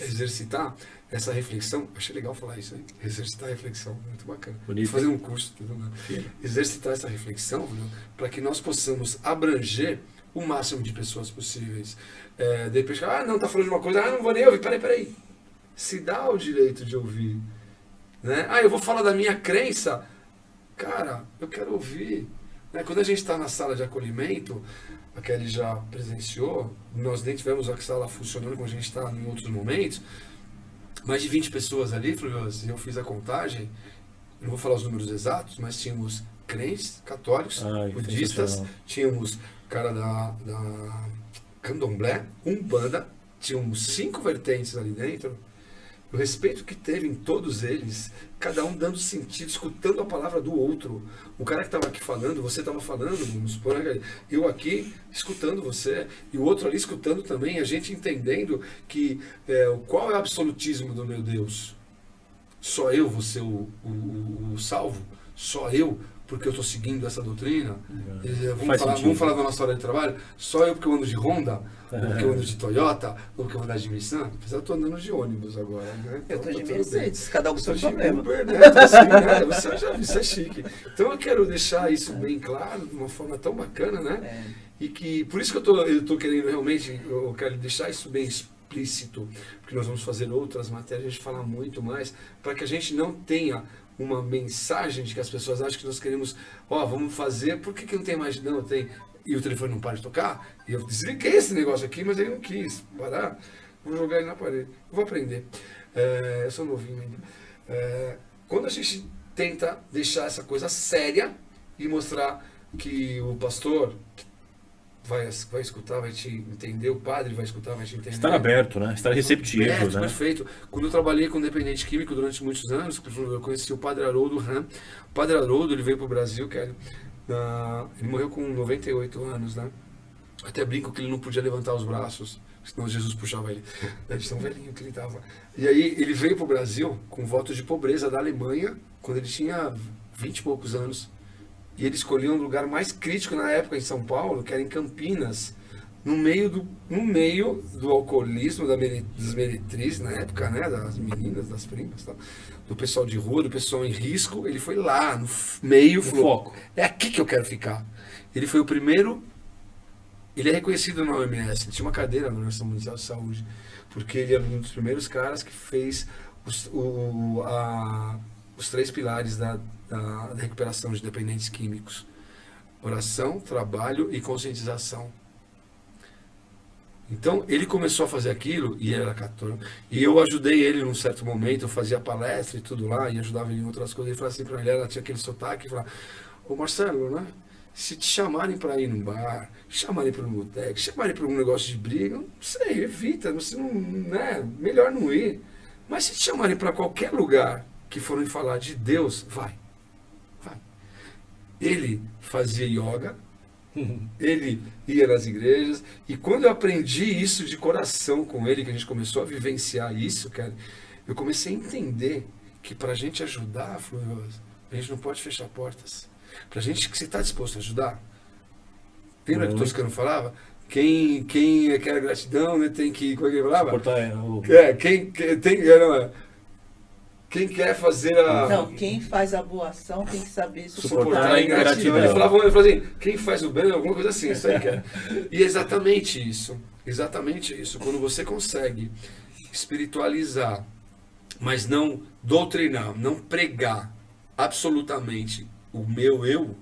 [SPEAKER 1] exercitar essa reflexão. Achei legal falar isso aí, exercitar a reflexão, muito bacana.
[SPEAKER 3] Bonito.
[SPEAKER 1] Fazer um curso, exercitar essa reflexão, para que nós possamos abranger o máximo de pessoas possíveis. De repente, não, tá falando de uma coisa, não vou nem ouvir, peraí. Se dá o direito de ouvir. Né? Eu vou falar da minha crença. cara, eu quero ouvir. Né? Quando a gente está na sala de acolhimento, a Kelly já presenciou, nós nem tivemos a sala funcionando como a gente está em outros momentos, mais de 20 pessoas ali, eu fiz a contagem, não vou falar os números exatos, mas tínhamos crentes, católicos, budistas, tínhamos o cara da candomblé, umbanda, tínhamos 5 vertentes ali dentro. O respeito que teve em todos eles, cada um dando sentido, escutando a palavra do outro. O cara que estava aqui falando, você estava falando, vamos supor, eu aqui escutando você, e o outro ali escutando também, a gente entendendo que qual é o absolutismo do meu Deus? Só eu vou ser o salvo? Só eu? Porque eu estou seguindo essa doutrina? Vamos falar da nossa hora de trabalho? Só eu porque eu ando de Honda? Ou porque eu ando de Toyota? Ou porque eu ando de Nissan? Apesar de eu estou andando de ônibus agora. Né?
[SPEAKER 2] Então, eu estou de Mercedes, cada um com o seu problema.
[SPEAKER 1] Uber, né? Então, assim, né? Você já viu, isso é chique. Então eu quero deixar isso bem claro, de uma forma tão bacana, né? E que, por isso que eu estou querendo realmente, eu quero deixar isso bem explícito, porque nós vamos fazer outras matérias, a gente fala muito mais, para que a gente não tenha uma mensagem de que as pessoas acham que nós queremos, vamos fazer, por que não tem mais? Não, tem. E o telefone não para de tocar, e eu desliguei esse negócio aqui, mas ele não quis parar, vou jogar ele na parede, eu vou aprender. Eu sou novinho ainda. Quando a gente tenta deixar essa coisa séria e mostrar que o pastor vai escutar, vai te entender, o padre vai escutar, vai te entender.
[SPEAKER 3] Estar aberto, né? Estar receptivo, né?
[SPEAKER 1] Perfeito. Quando eu trabalhei com dependente químico durante muitos anos, eu conheci o padre Haroldo Ram. O padre Haroldo, ele veio para o Brasil, ele morreu com 98 anos, né? Até brinco que ele não podia levantar os braços, senão Jesus puxava ele. De tão velhinho que ele estava. E aí ele veio para o Brasil com voto de pobreza da Alemanha, quando ele tinha 20 e poucos anos. E ele escolheu um lugar mais crítico na época em São Paulo, que era em Campinas, no meio do alcoolismo, das meretrizes na época, né, das meninas, das primas, tal, do pessoal de rua, do pessoal em risco. Ele foi lá, no meio,
[SPEAKER 3] foco.
[SPEAKER 1] É aqui que eu quero ficar. Ele foi o primeiro, ele é reconhecido na OMS, ele tinha uma cadeira na Organização Mundial de Saúde, porque ele era um dos primeiros caras que fez os 3 pilares da recuperação de dependentes químicos: oração, trabalho e conscientização. Então ele começou a fazer aquilo, e ele era católico, e eu ajudei ele num certo momento, eu fazia palestra e tudo lá, e ajudava ele em outras coisas. Ele falava assim para ela tinha aquele sotaque, e falava: ô Marcelo, né? Se te chamarem para ir num bar, chamarem para um boteco, chamarem para um negócio de briga, não sei, evita, né? Melhor não ir. Mas se te chamarem para qualquer lugar que forem falar de Deus, vai. Ele fazia yoga, ele ia nas igrejas, e quando eu aprendi isso de coração com ele, que a gente começou a vivenciar isso, cara, eu comecei a entender que para a gente ajudar, a gente não pode fechar portas. Para a gente, que você está disposto a ajudar. Lembra que o Toscano falava? Quem quer gratidão, né, tem que... Como é que ele falava? Quem quer fazer a...
[SPEAKER 2] Não, quem faz a boa ação tem que saber
[SPEAKER 3] suportar a ingratidão.
[SPEAKER 1] Ele falava assim, quem faz o bem, alguma coisa assim, isso aí que é. E é exatamente isso. Quando você consegue espiritualizar, mas não doutrinar, não pregar absolutamente o meu eu,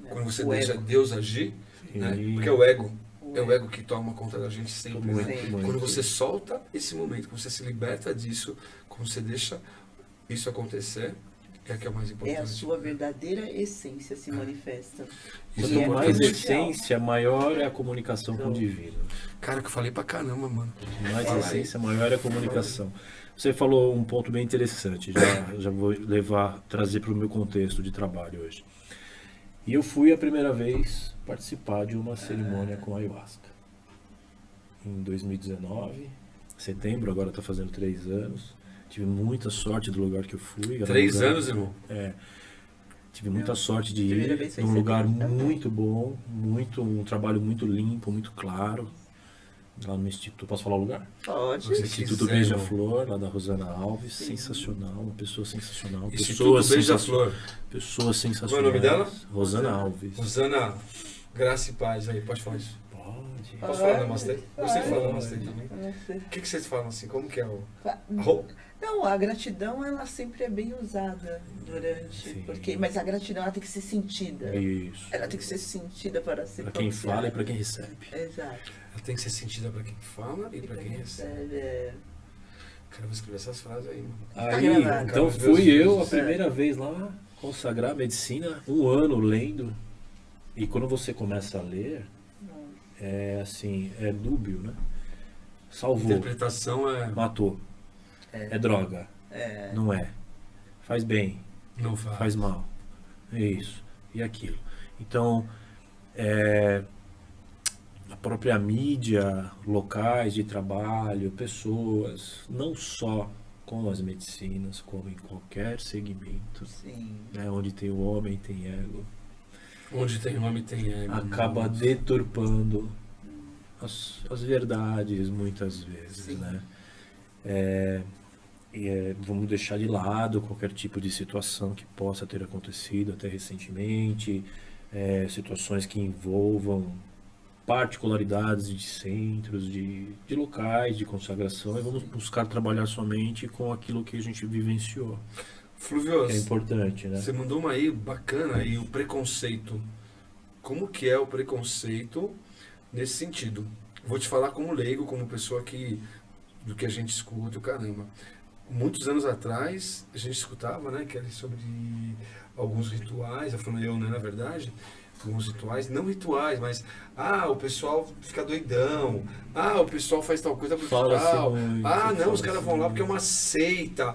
[SPEAKER 1] quando você deixa Deus agir, né? Porque é o ego. É o ego que toma conta da gente sempre. Né? Quando você solta esse momento, quando você se liberta disso, quando você deixa isso acontecer, é que é o mais importante.
[SPEAKER 2] É a sua verdadeira essência se manifesta.
[SPEAKER 3] Quanto mais essência, maior é a comunicação com o divino.
[SPEAKER 1] Cara, que eu falei pra caramba, mano.
[SPEAKER 3] Mais essência, maior é a comunicação. Você falou um ponto bem interessante, já vou trazer para o meu contexto de trabalho hoje. E eu fui a primeira vez participar de uma cerimônia com ayahuasca. Em 2019, setembro, agora está fazendo 3 anos. Tive muita sorte do lugar que eu fui.
[SPEAKER 1] 3 anos, irmão?
[SPEAKER 3] Tive muita sorte de ir num lugar muito bom, um trabalho muito limpo, muito claro. Lá no Instituto, posso falar o lugar?
[SPEAKER 2] Pode.
[SPEAKER 3] Instituto Beija-Flor, lá da Rosana Alves, sensacional, uma pessoa sensacional.
[SPEAKER 1] Instituto Beija-Flor.
[SPEAKER 3] Pessoa sensacional.
[SPEAKER 1] Qual é o nome dela?
[SPEAKER 3] Rosana Alves.
[SPEAKER 1] Rosana, graça e paz aí, pode falar isso.
[SPEAKER 3] Pode.
[SPEAKER 1] Posso falar namastê? Você fala
[SPEAKER 3] Pode.
[SPEAKER 1] namastê também.
[SPEAKER 2] Eu não sei.
[SPEAKER 1] O que vocês falam assim? Como que é o...
[SPEAKER 2] Não, a gratidão ela sempre é bem usada durante,
[SPEAKER 3] Sim.
[SPEAKER 2] mas a gratidão ela tem que ser sentida.
[SPEAKER 3] Isso.
[SPEAKER 2] Ela tem que ser sentida para ser
[SPEAKER 3] Para quem
[SPEAKER 2] pronunciada.
[SPEAKER 3] fala e para quem recebe.
[SPEAKER 2] Exato.
[SPEAKER 1] Ela tem que ser sentida pra quem fala e pra quem recebe.
[SPEAKER 2] É,
[SPEAKER 1] Cara, eu vou escrever essas frases aí, mano.
[SPEAKER 3] Aí,
[SPEAKER 2] gravado.
[SPEAKER 3] então
[SPEAKER 1] Cara,
[SPEAKER 3] fui
[SPEAKER 1] Deus
[SPEAKER 3] eu a
[SPEAKER 1] Deus.
[SPEAKER 3] primeira vez lá consagrar medicina, 1 ano lendo. E quando você começa a ler, é assim, é dúbio, né? Salvou,
[SPEAKER 1] Interpretação é...
[SPEAKER 3] matou. É droga. Não é. Faz bem,
[SPEAKER 1] Não faz.
[SPEAKER 3] faz mal. Isso. E aquilo. Então, a própria mídia, locais de trabalho, pessoas, não só com as medicinas, como em qualquer segmento,
[SPEAKER 2] sim.
[SPEAKER 3] né, onde tem o homem, tem ego,
[SPEAKER 1] Onde tem homem tem ego.
[SPEAKER 3] acaba deturpando as verdades muitas vezes,
[SPEAKER 2] Sim.
[SPEAKER 3] né? Vamos deixar de lado qualquer tipo de situação que possa ter acontecido até recentemente, situações que envolvam particularidades de centros, de locais de consagração, e vamos buscar trabalhar somente com aquilo que a gente vivenciou,
[SPEAKER 1] Fluvio,
[SPEAKER 3] que é importante, né?
[SPEAKER 1] você mandou uma aí bacana aí, o preconceito. Como que é o preconceito nesse sentido? Vou te falar como leigo, como pessoa do que a gente escuta, o caramba. Muitos anos atrás, a gente escutava, né, Kelly, sobre alguns rituais, eu falando eu, né, na verdade, alguns rituais, não rituais, mas, o pessoal fica doidão, o pessoal faz tal coisa por
[SPEAKER 3] Fala-se
[SPEAKER 1] tal,
[SPEAKER 3] muito,
[SPEAKER 1] não, os
[SPEAKER 3] fala-se
[SPEAKER 1] caras vão lá porque é
[SPEAKER 3] muito.
[SPEAKER 1] uma seita,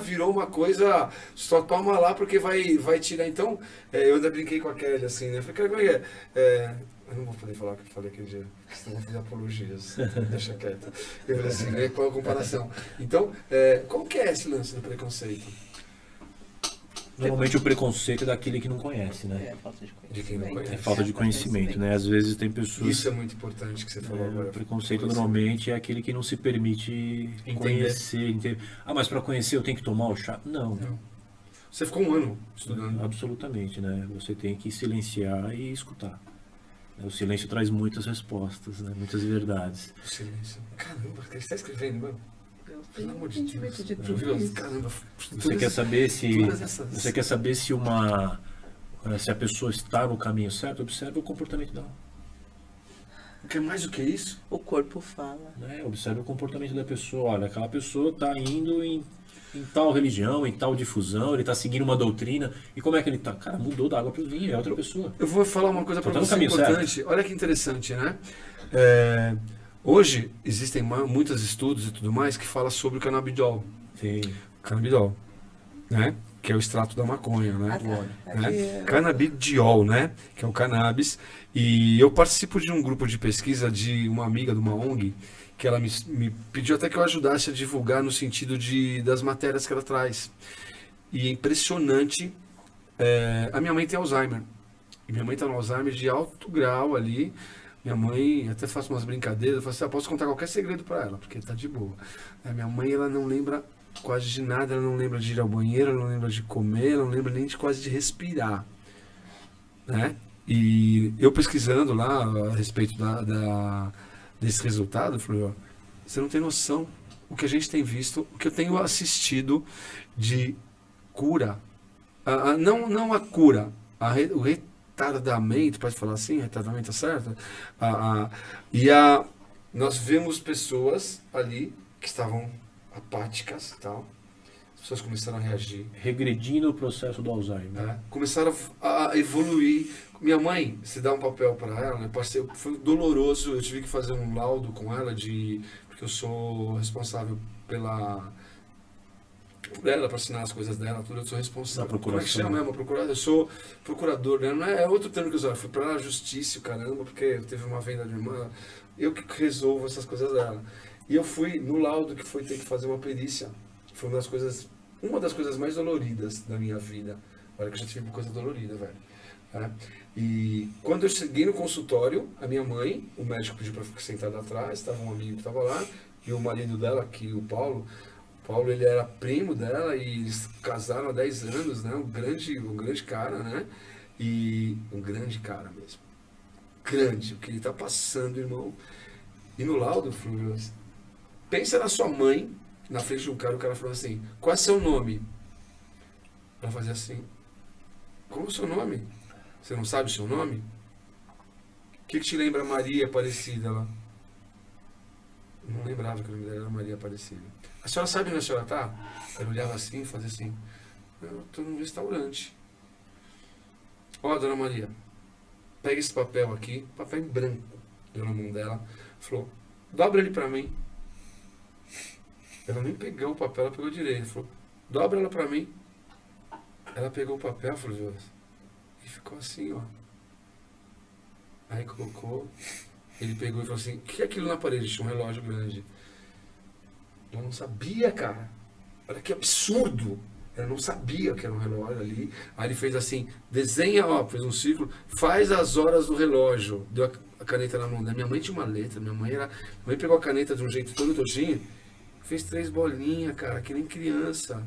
[SPEAKER 1] virou uma coisa, só toma lá porque vai tirar. Então, eu ainda brinquei com a Kelly, assim, né, falei, cara, como é que é? Eu não vou poder falar o que eu falei aquele dia, senão eu vou fazer apologias, então deixa quieto. Eu falei assim, qual a comparação? Então, como que é esse lance do preconceito?
[SPEAKER 3] Normalmente o preconceito é daquele que não conhece, né?
[SPEAKER 2] É falta de conhecimento.
[SPEAKER 1] De quem não conhece.
[SPEAKER 3] É falta de conhecimento, né? Às vezes tem pessoas...
[SPEAKER 1] Isso é muito importante que você falou agora.
[SPEAKER 3] O preconceito normalmente é aquele que não se permite
[SPEAKER 1] Entender.
[SPEAKER 3] conhecer. Mas para conhecer eu tenho que tomar o chá? Não.
[SPEAKER 1] Você ficou 1 ano estudando.
[SPEAKER 3] Absolutamente, né? Você tem que silenciar e escutar. O silêncio traz muitas respostas, né? Muitas verdades.
[SPEAKER 1] Silêncio. Caramba, você está escrevendo, mano?
[SPEAKER 2] Eu
[SPEAKER 1] Pelo
[SPEAKER 2] tenho
[SPEAKER 1] amor de
[SPEAKER 2] entendimento
[SPEAKER 1] Deus.
[SPEAKER 2] de tudo
[SPEAKER 1] Viu?
[SPEAKER 2] isso.
[SPEAKER 1] Caramba.
[SPEAKER 3] Você quer saber se
[SPEAKER 1] todas essas-
[SPEAKER 3] você quer saber se se a pessoa está no caminho certo? Observe o comportamento dela.
[SPEAKER 1] Quer mais do que isso?
[SPEAKER 2] O corpo fala.
[SPEAKER 3] Né? Observe o comportamento da pessoa. Olha, aquela pessoa está indo em tal religião, em tal difusão, ele está seguindo uma doutrina. E como é que ele está? Cara, mudou da água para o vinho, é outra pessoa.
[SPEAKER 1] Eu vou falar uma coisa
[SPEAKER 3] Então
[SPEAKER 1] para
[SPEAKER 3] tá no
[SPEAKER 1] você
[SPEAKER 3] caminho
[SPEAKER 1] importante. Olha que interessante, né? Hoje existem muitos estudos e tudo mais que falam sobre o canabidiol.
[SPEAKER 3] Sim.
[SPEAKER 1] Canabidiol, né? Que é o extrato da maconha, né?
[SPEAKER 2] Tá.
[SPEAKER 1] Né? Canabidiol, né? Que é o cannabis. E eu participo de um grupo de pesquisa de uma amiga de uma ONG que ela me pediu até que eu ajudasse a divulgar no sentido das matérias que ela traz. E é impressionante. A minha mãe tem Alzheimer. E minha mãe está no Alzheimer de alto grau ali. Minha mãe, até faço umas brincadeiras, eu falo assim, posso contar qualquer segredo para ela, porque tá de boa. Minha mãe, ela não lembra quase de nada, ela não lembra de ir ao banheiro, ela não lembra de comer, ela não lembra nem de quase de respirar, né? E eu pesquisando lá a respeito desse resultado, eu falei, você não tem noção o que a gente tem visto, o que eu tenho assistido de cura, não a cura, o retardamento, pode falar assim, retardamento é certo? Nós vemos pessoas ali que estavam apáticas e tal, as pessoas começaram a reagir.
[SPEAKER 3] Regredindo o processo do Alzheimer.
[SPEAKER 1] Né? Começaram a evoluir. Minha mãe, se dá um papel para ela, né? Foi doloroso, eu tive que fazer um laudo com ela, porque eu sou responsável por ela, para assinar as coisas dela, tudo, eu sou responsável. Como é que chama mesmo? Eu sou procurador, né? Não é outro termo que eu usava, foi para a justiça, caramba, porque teve uma venda de irmã, eu que resolvo essas coisas dela. E eu fui no laudo que foi ter que fazer uma perícia. Foi uma das coisas mais doloridas da minha vida. Olha que eu já tive uma coisa dolorida, velho. E quando eu cheguei no consultório, a minha mãe, o médico pediu para ficar sentado atrás, estava um amigo que estava lá, e o marido dela, que o Paulo, ele era primo dela, e eles casaram há 10 anos, né? Um grande cara, né? E um grande cara mesmo. grande o que ele tá passando, irmão. E no laudo, Fluvioso, pensa na sua mãe, na frente de um cara, o cara falou assim, qual é seu nome? Ela fazia assim, qual é o seu nome? Você não sabe o seu nome? O que te lembra Maria Aparecida lá? Não lembrava que o nome dela era Maria Aparecida. A senhora sabe onde a senhora tá? Ela olhava assim e fazia assim, eu tô num restaurante. Ó, dona Maria, pega esse papel aqui, papel em branco, deu na mão dela, falou, dobra ele pra mim. Ela nem pegou o papel, ela pegou direito, falou, dobra ela pra mim. Ela pegou o papel, falou, e ficou assim, ó. Aí colocou, ele pegou e falou assim, o que é aquilo na parede? Tinha um relógio grande. Ela não sabia, cara. Olha que absurdo. Ela não sabia que era um relógio ali. Aí ele fez assim, desenha, ó, fez um círculo, faz as horas do relógio. Deu a caneta na mão dela. Minha mãe tinha uma letra, minha mãe pegou a caneta de um jeito todo todinho, fez 3 bolinhas, cara, que nem criança.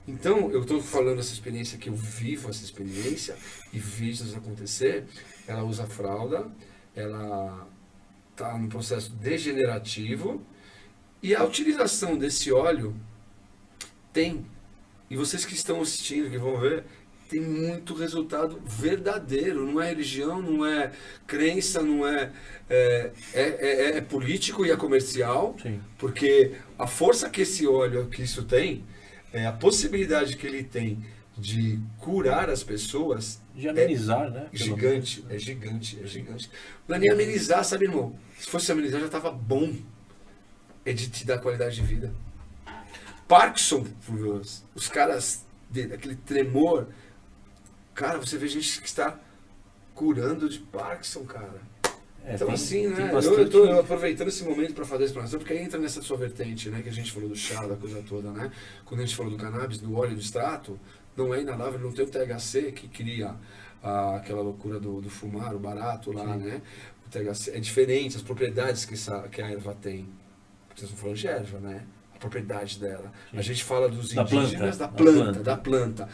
[SPEAKER 1] Então, eu estou falando essa experiência que eu vivo, essa experiência, e vejo isso acontecer. Ela usa fralda, ela está no processo degenerativo, e a utilização desse óleo tem, e vocês que estão assistindo, que vão ver, tem muito resultado verdadeiro, não é religião, não é crença, não é político e é comercial. Sim. Porque a força que esse óleo, que isso tem, a possibilidade que ele tem de curar as pessoas,
[SPEAKER 3] de amenizar, né?
[SPEAKER 1] Gigante, é gigante, é gigante. Não é nem amenizar, sabe, irmão? Se fosse amenizar já estava bom. É de te dar qualidade de vida. Parkinson, os caras, aquele tremor, cara, você vê gente que está curando de Parkinson, cara. Então assim, né, eu estou aproveitando esse momento para fazer a explanação, porque aí entra nessa sua vertente, né, que a gente falou do chá, da coisa toda, né, quando a gente falou do cannabis, do óleo do extrato, não é inalável, não tem o THC que cria aquela loucura do fumar, o barato lá, sim, né, o THC é diferente, as propriedades que a erva tem. Vocês estão falando de erva, né? A propriedade dela. Sim. A gente fala dos indígenas, da planta.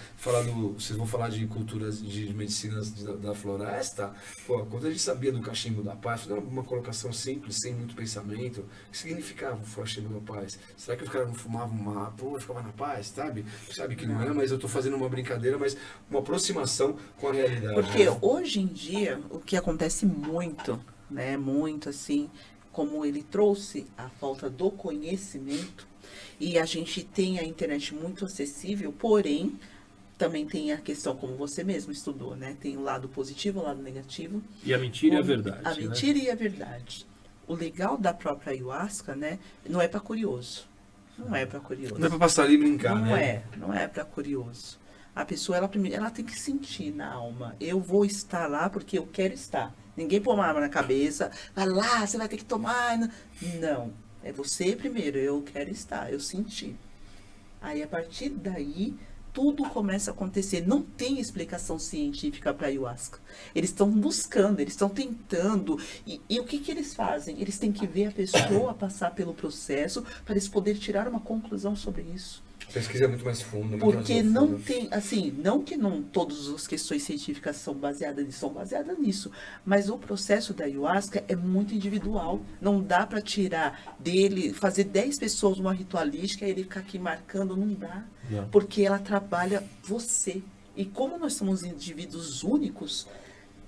[SPEAKER 1] Vocês vão falar de culturas, de medicinas da floresta. Pô, quando a gente sabia do cachimbo da paz, foi uma colocação simples, sem muito pensamento. O que significava o cachimbo da paz? Será que os caras não fumavam uma... Pô, ficava na paz, sabe? Sabe que não é, mas eu tô fazendo uma brincadeira, mas uma aproximação com a realidade.
[SPEAKER 2] Porque hoje em dia, o que acontece muito, né? Muito assim... como ele trouxe a falta do conhecimento, e a gente tem a internet muito acessível, porém, também tem a questão, como você mesmo estudou, né? Tem o lado positivo, o lado negativo.
[SPEAKER 3] E a mentira e a verdade.
[SPEAKER 2] A mentira, né? E a verdade. O legal da própria ayahuasca, né? Não é para curioso. Não é para curioso.
[SPEAKER 1] Não é para passar ali e brincar, né?
[SPEAKER 2] Não é para curioso. A pessoa, ela tem que sentir na alma. Eu vou estar lá porque eu quero estar. Ninguém põe uma arma na cabeça, vai lá, você vai ter que tomar. Não, é você primeiro, eu quero estar, eu senti. Aí, a partir daí, tudo começa a acontecer. Não tem explicação científica para a ayahuasca. Eles estão buscando, eles estão tentando. E o que eles fazem? Eles têm que ver a pessoa passar pelo processo para eles poderem tirar uma conclusão sobre isso.
[SPEAKER 1] Pesquisa é muito mais fundo.
[SPEAKER 2] Porque não tem, assim, não que não todas as questões científicas são baseadas nisso, mas o processo da ayahuasca é muito individual. Não dá para tirar dele, fazer 10 pessoas uma ritualística e ele ficar aqui marcando, não dá. Não. Porque ela trabalha você. E como nós somos indivíduos únicos,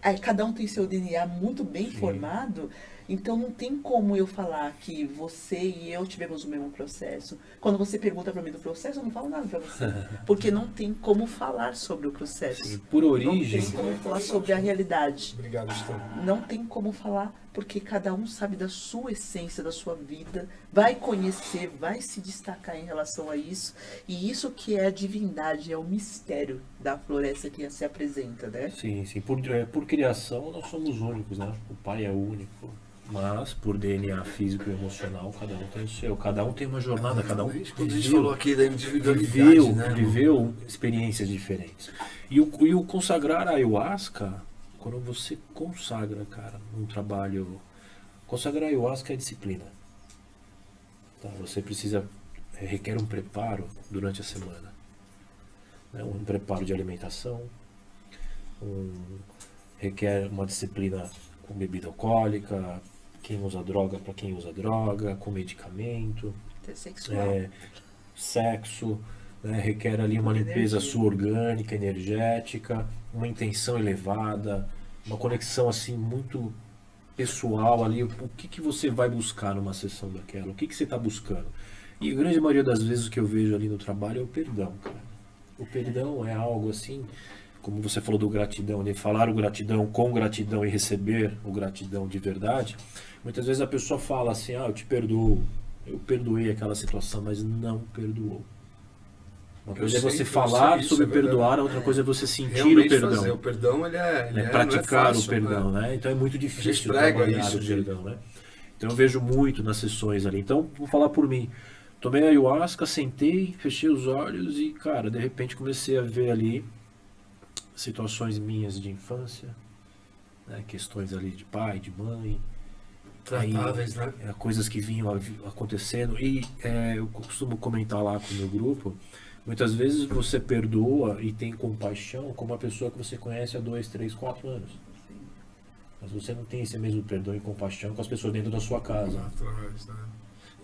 [SPEAKER 2] aí cada um tem seu DNA muito bem formado. Então, não tem como eu falar que você e eu tivemos o mesmo processo. Quando você pergunta para mim do processo, eu não falo nada para você. Porque não tem como falar sobre o processo.
[SPEAKER 3] Sim, por origem.
[SPEAKER 2] Não tem como falar sobre a realidade.
[SPEAKER 1] Obrigado, Estão.
[SPEAKER 2] Não tem como falar, porque cada um sabe da sua essência, da sua vida. Vai conhecer, vai se destacar em relação a isso. E isso que é a divindade, é o mistério da floresta que se apresenta, né?
[SPEAKER 3] Sim, sim. Por criação, nós somos únicos, né? O pai é único. Mas, por DNA físico e emocional, cada um tem o seu. Cada um tem uma jornada, cada um
[SPEAKER 1] quando a gente falou aqui da individualidade,
[SPEAKER 3] viveu experiências diferentes. E o consagrar a ayahuasca, quando você consagra, cara, um trabalho... Consagrar a ayahuasca é disciplina. Tá? Você precisa... requer um preparo durante a semana. Né? Um preparo de alimentação, requer uma disciplina com bebida alcoólica, quem usa droga para quem usa droga, com medicamento,
[SPEAKER 2] Sexual.
[SPEAKER 3] sexo, né, requer ali uma limpeza
[SPEAKER 2] Energia.
[SPEAKER 3] sua orgânica, energética, uma intenção elevada, uma conexão assim muito pessoal ali. O que que você vai buscar numa sessão daquela? O que que você está buscando? E a grande maioria das vezes o que eu vejo ali no trabalho é o perdão, cara. O perdão é algo assim, como você falou do gratidão, de falar o gratidão com gratidão e receber o gratidão de verdade. Muitas vezes a pessoa fala assim, eu te perdoo, eu perdoei aquela situação, mas não perdoou. Uma coisa é você falar
[SPEAKER 1] isso,
[SPEAKER 3] sobre
[SPEAKER 1] é verdade.
[SPEAKER 3] perdoar, a outra coisa é você sentir
[SPEAKER 1] Realmente
[SPEAKER 3] o perdão.
[SPEAKER 1] fazer. O perdão, ele
[SPEAKER 3] Né?
[SPEAKER 1] não é
[SPEAKER 3] Praticar
[SPEAKER 1] fácil,
[SPEAKER 3] o perdão,
[SPEAKER 1] né?
[SPEAKER 3] né? Então é muito
[SPEAKER 1] A gente
[SPEAKER 3] difícil
[SPEAKER 1] prega
[SPEAKER 3] trabalhar
[SPEAKER 1] isso
[SPEAKER 3] o
[SPEAKER 1] de...
[SPEAKER 3] perdão, né? Então eu vejo muito nas sessões ali. Então, vou falar por mim. Tomei a ayahuasca, sentei, fechei os olhos e, cara, de repente comecei a ver ali situações minhas de infância, né? Questões ali de pai, de mãe,
[SPEAKER 1] Tratáveis, né?
[SPEAKER 3] coisas que vinham acontecendo. E eu costumo comentar lá com o meu grupo, muitas vezes você perdoa e tem compaixão com uma pessoa que você conhece há 2, 3, 4 anos. Mas você não tem esse mesmo perdão e compaixão com as pessoas dentro da sua casa.
[SPEAKER 1] Atrás, né?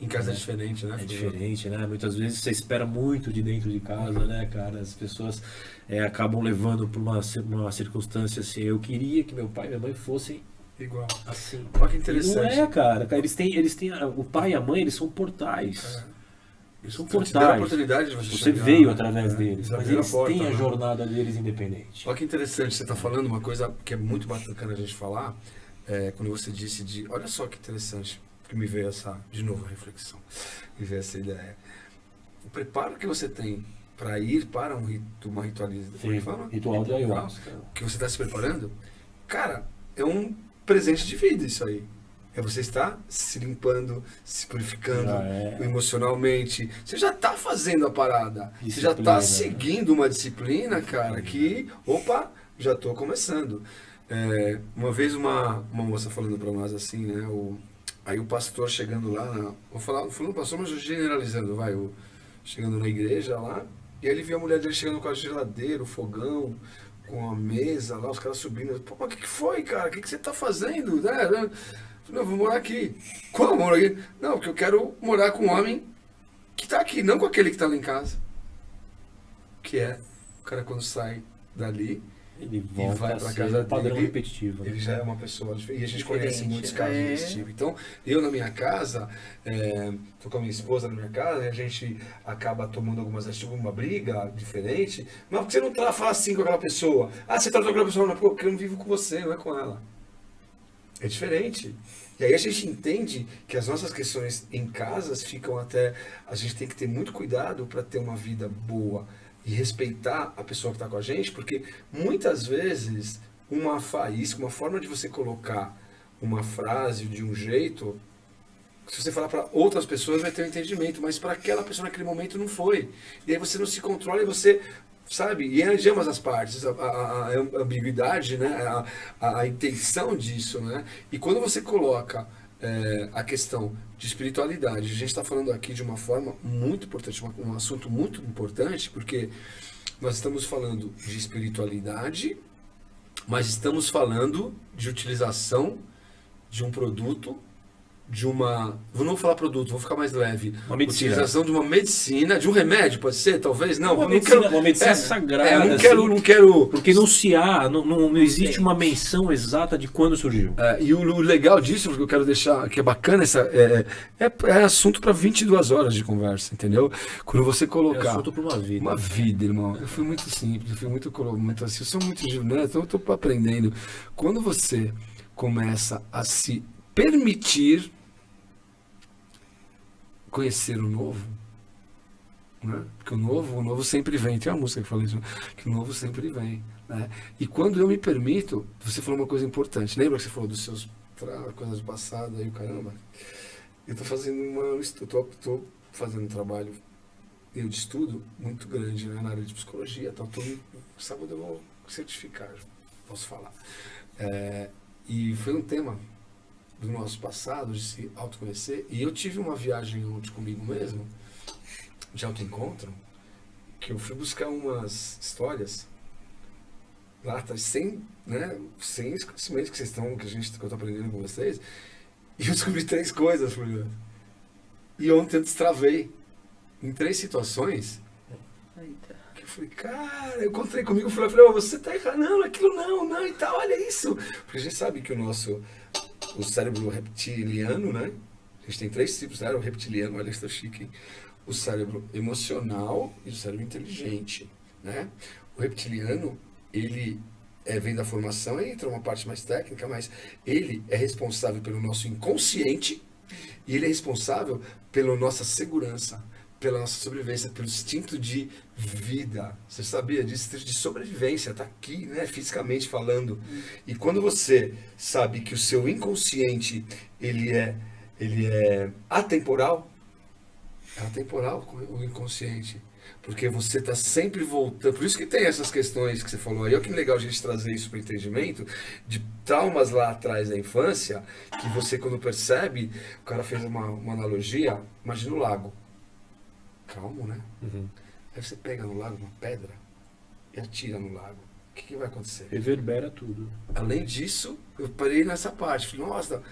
[SPEAKER 1] Em casa é diferente, né?
[SPEAKER 3] É diferente, né? Muitas vezes você espera muito de dentro de casa, né, cara? As pessoas acabam levando por uma circunstância assim. Eu queria que meu pai e minha mãe fossem
[SPEAKER 1] Igual.
[SPEAKER 3] assim.
[SPEAKER 1] Olha que
[SPEAKER 3] E
[SPEAKER 1] interessante.
[SPEAKER 3] não é, cara. Eles têm o pai e a mãe, eles são portais. Eles são
[SPEAKER 1] Então, te deram a
[SPEAKER 3] portais.
[SPEAKER 1] oportunidade de
[SPEAKER 3] Você
[SPEAKER 1] chegar,
[SPEAKER 3] veio
[SPEAKER 1] né?
[SPEAKER 3] através deles,
[SPEAKER 1] Já
[SPEAKER 3] mas
[SPEAKER 1] abriram a
[SPEAKER 3] eles
[SPEAKER 1] porta,
[SPEAKER 3] têm a
[SPEAKER 1] né?
[SPEAKER 3] jornada deles independente.
[SPEAKER 1] Olha que interessante, você está falando uma coisa que é muito bacana a gente falar, quando você disse de... Olha só que interessante, que me veio de novo, a reflexão, me veio essa ideia. O preparo que você tem para ir para uma ritualização, como é que fala?
[SPEAKER 3] Ritual de ayahuasca.
[SPEAKER 1] Que você está se preparando, cara, é um presente de vida isso aí. É você estar se limpando, se purificando emocionalmente. Você já está fazendo a parada. Você já está seguindo uma disciplina, cara, que, opa, já estou começando. Uma vez uma moça falando para nós assim, né? Aí o pastor chegando lá, falando pastor, mas generalizando, chegando na igreja lá, e aí ele viu a mulher dele chegando com a geladeira, o fogão, com a mesa lá, os caras subindo. Pô, mas o que foi, cara? O que você tá fazendo? Né? Não, eu vou morar aqui. Como morar aqui? Não, porque eu quero morar com um homem que tá aqui, não com aquele que tá lá em casa. Que é o cara quando sai dali,
[SPEAKER 3] ele volta
[SPEAKER 1] vai pra casa
[SPEAKER 3] um padrão
[SPEAKER 1] dele,
[SPEAKER 3] repetitivo.
[SPEAKER 1] ele já é uma pessoa diferente. E a gente
[SPEAKER 2] Diferente,
[SPEAKER 1] conhece muitos casos desse tipo. Então, eu na minha casa, tô com a minha esposa na minha casa, e a gente acaba tomando alguma briga diferente. Mas por que você não fala assim com aquela pessoa? Você tratou com aquela pessoa, não, porque eu não vivo com você, não é com ela. É diferente. E aí a gente entende que as nossas questões em casas ficam até... A gente tem que ter muito cuidado para ter uma vida boa e respeitar a pessoa que está com a gente, porque muitas vezes uma faísca, uma forma de você colocar uma frase de um jeito, se você falar para outras pessoas vai ter um entendimento, mas para aquela pessoa naquele momento não foi. E aí você não se controla e você... Sabe? E é ambas as partes, a ambiguidade, né? A intenção disso, né? E quando você coloca a questão de espiritualidade, a gente está falando aqui de uma forma muito importante, um assunto muito importante, porque nós estamos falando de espiritualidade, mas estamos falando de utilização de um produto, vou não falar produto, vou ficar mais leve.
[SPEAKER 3] Uma medicina.
[SPEAKER 1] Utilização de uma medicina, de um remédio, pode ser, talvez? Não,
[SPEAKER 3] uma
[SPEAKER 1] não
[SPEAKER 3] medicina,
[SPEAKER 1] quero.
[SPEAKER 3] Uma medicina sagrada.
[SPEAKER 1] Não quero.
[SPEAKER 3] Porque não existe uma menção exata de quando surgiu.
[SPEAKER 1] E o legal disso, porque eu quero deixar, que é bacana, é assunto para 22 horas de conversa, entendeu? Quando você colocar.
[SPEAKER 3] É assunto para uma vida.
[SPEAKER 1] Uma vida, irmão. Eu fui muito simples, eu fui muito assim, eu sou muito, né? Então eu tô aprendendo. Quando você começa a se permitir conhecer o novo, né? Porque o novo sempre vem. Tem uma música que fala isso, que o novo sempre vem, né? E quando eu me permito, você falou uma coisa importante. Lembra que você falou dos seus coisas do passado aí, o caramba? Eu tô fazendo tô fazendo um trabalho de estudo muito grande, né, na área de psicologia, tal. Sábado eu vou certificar, posso falar. E foi um tema do nosso passado, de se autoconhecer. E eu tive uma viagem ontem comigo mesmo, de autoencontro, que eu fui buscar umas histórias lá atrás, sem esse conhecimento que que eu tô aprendendo com vocês, e eu descobri 3 coisas, Flávio. E ontem eu destravei em 3 situações.
[SPEAKER 2] Eita.
[SPEAKER 1] Que eu falei, cara, eu encontrei comigo, eu falei, você tá errado, não, aquilo não, e tal, olha isso. Porque a gente sabe que o cérebro reptiliano, né? A gente tem 3 tipos, né? O reptiliano, olha que tá chique, hein? O cérebro emocional e o cérebro inteligente, né? O reptiliano, ele vem da formação, aí entra uma parte mais técnica, mas ele é responsável pelo nosso inconsciente e ele é responsável pela nossa segurança, pela nossa sobrevivência, pelo instinto de vida. Você sabia disso? Instinto de sobrevivência, tá aqui, né, fisicamente falando. E quando você sabe que o seu inconsciente, ele é atemporal, o inconsciente. Porque você está sempre voltando. Por isso que tem essas questões que você falou aí. Olha que legal a gente trazer isso para o entendimento de traumas lá atrás da infância, que você, quando percebe, o cara fez uma analogia, imagina o lago. Calmo, né?
[SPEAKER 3] Uhum.
[SPEAKER 1] Aí você pega no lago uma pedra e atira no lago. O que vai acontecer?
[SPEAKER 3] Reverbera tudo.
[SPEAKER 1] Além disso, eu parei nessa parte. Falei, nossa,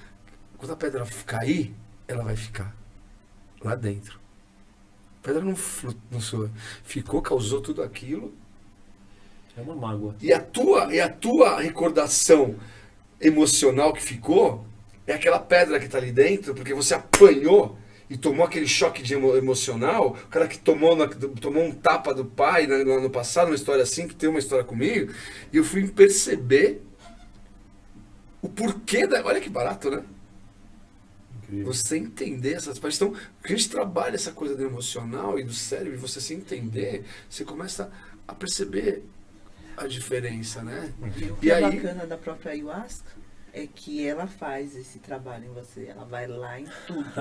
[SPEAKER 1] quando a pedra cair, ela vai ficar lá dentro. A pedra não soa. Ficou, causou tudo aquilo.
[SPEAKER 3] É uma mágoa.
[SPEAKER 1] E a tua recordação emocional que ficou é aquela pedra que está ali dentro, porque você apanhou e tomou aquele choque emocional. O cara que tomou um tapa do pai lá no passado, uma história assim, que tem uma história comigo, e eu fui perceber o porquê da. Olha que barato, né? Você entender essas partes. Então, a gente trabalha essa coisa do emocional e do cérebro, e você se entender, você começa a perceber a diferença, né?
[SPEAKER 2] E o que é bacana da própria ayahuasca é que ela faz esse trabalho em você. Ela vai lá em tudo.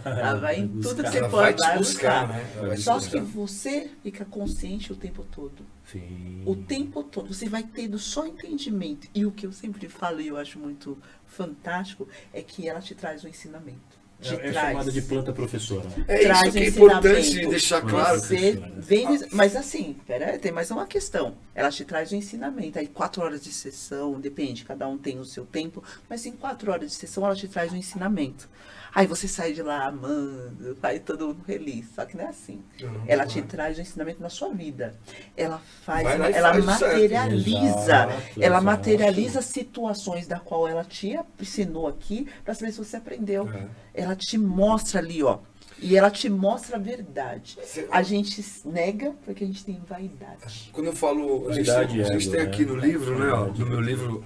[SPEAKER 2] Ela vai em tudo que você pode.
[SPEAKER 1] Vai te buscar, né?
[SPEAKER 2] Só que você fica consciente o tempo todo.
[SPEAKER 3] Sim.
[SPEAKER 2] O tempo todo. Você vai tendo só entendimento. E o que eu sempre falo e eu acho muito fantástico é que ela te traz um ensinamento.
[SPEAKER 3] É chamada de planta professora.
[SPEAKER 1] É isso que é importante deixar claro.
[SPEAKER 2] Você vem, mas assim, tem mais uma questão. Ela te traz um ensinamento. Aí 4 horas de sessão, depende, cada um tem o seu tempo, mas em 4 horas de sessão ela te traz um ensinamento. Aí você sai de lá amando, vai todo mundo feliz. Só que não é assim. Ela te traz um ensinamento na sua vida. Ela materializa. Ela materializa situações da qual ela te ensinou aqui para saber se você aprendeu. Ela te mostra ali, ó. E ela te mostra a verdade. A gente nega porque a gente tem vaidade.
[SPEAKER 1] Quando eu falo, a gente tem aqui no livro, né? Ó, no meu livro,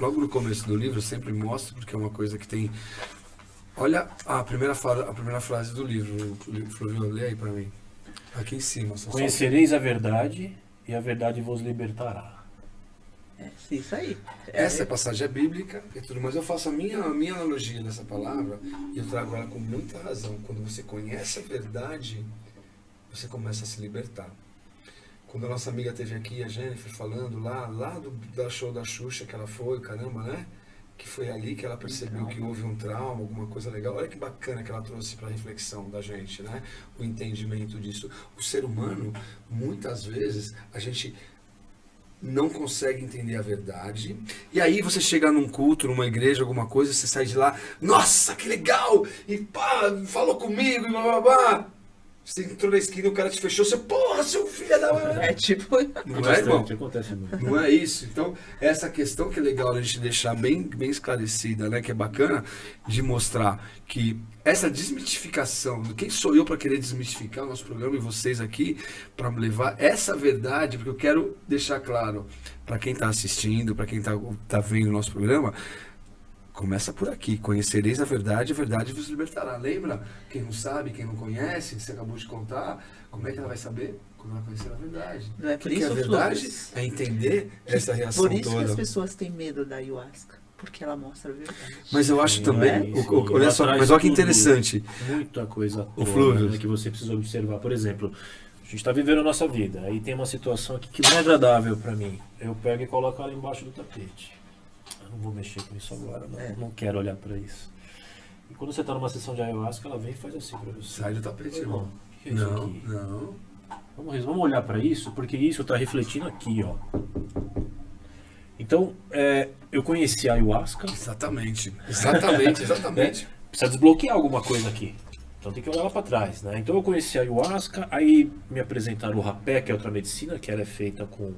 [SPEAKER 1] logo no começo do livro, eu sempre mostro, porque é uma coisa que tem. Olha a primeira frase do livro, Flávio, lê aí pra mim. Aqui em cima.
[SPEAKER 3] Conhecereis a verdade e a verdade vos libertará.
[SPEAKER 2] É isso aí.
[SPEAKER 1] Essa passagem é bíblica e tudo, mas eu faço a minha analogia dessa palavra e eu trago ela com muita razão. Quando você conhece a verdade, você começa a se libertar. Quando a nossa amiga esteve aqui, a Jennifer, falando lá da show da Xuxa que ela foi, caramba, né? Que foi ali que ela percebeu que houve um trauma, alguma coisa legal. Olha que bacana que ela trouxe para a reflexão da gente, né? O entendimento disso. O ser humano, muitas vezes, a gente não consegue entender a verdade. E aí você chega num culto, numa igreja, alguma coisa, você sai de lá, nossa, que legal! E pá, falou comigo, e blá blá blá. Você entrou na esquina e o cara te fechou, você, porra, seu filho da...
[SPEAKER 2] É tipo...
[SPEAKER 1] Não é, irmão?
[SPEAKER 3] Acontece muito.
[SPEAKER 1] Não é isso. Então, essa questão que é legal a gente deixar bem esclarecida, né? Que é bacana de mostrar que essa desmitificação, quem sou eu para querer desmitificar o nosso programa e vocês aqui, para levar essa verdade, porque eu quero deixar claro para quem está assistindo, para quem tá vendo o nosso programa, começa por aqui. Conhecereis a verdade vos libertará. Lembra? Quem não sabe, quem não conhece, você acabou de contar, como é que ela vai saber? Quando ela conhecer a verdade.
[SPEAKER 2] Não é por
[SPEAKER 1] que
[SPEAKER 2] isso,
[SPEAKER 1] é a verdade?
[SPEAKER 2] Flores,
[SPEAKER 1] é entender essa reação toda.
[SPEAKER 2] Por isso que as pessoas têm medo da ayahuasca. Porque ela mostra a verdade.
[SPEAKER 1] Mas eu acho também, olha só,
[SPEAKER 3] Ela
[SPEAKER 1] mas olha que interessante.
[SPEAKER 3] Muita coisa
[SPEAKER 1] O Flúvio,
[SPEAKER 3] né, que você precisa observar. Por exemplo, a gente está vivendo a nossa vida. Aí tem uma situação aqui que não é agradável para mim. Eu pego e coloco ela embaixo do tapete. Eu não vou mexer com isso agora, não quero olhar para isso. E quando você está numa sessão de ayahuasca, ela vem e faz assim para você.
[SPEAKER 1] Sai do tapete, irmão.
[SPEAKER 3] O que é isso aqui?
[SPEAKER 1] Não.
[SPEAKER 3] Vamos olhar para isso, porque isso está refletindo aqui, ó. Então, eu conheci a ayahuasca.
[SPEAKER 1] Exatamente.
[SPEAKER 3] Precisa desbloquear alguma coisa aqui. Então tem que olhar lá para trás, né? Então eu conheci a ayahuasca, aí me apresentaram o rapé, que é outra medicina, que ela é feita com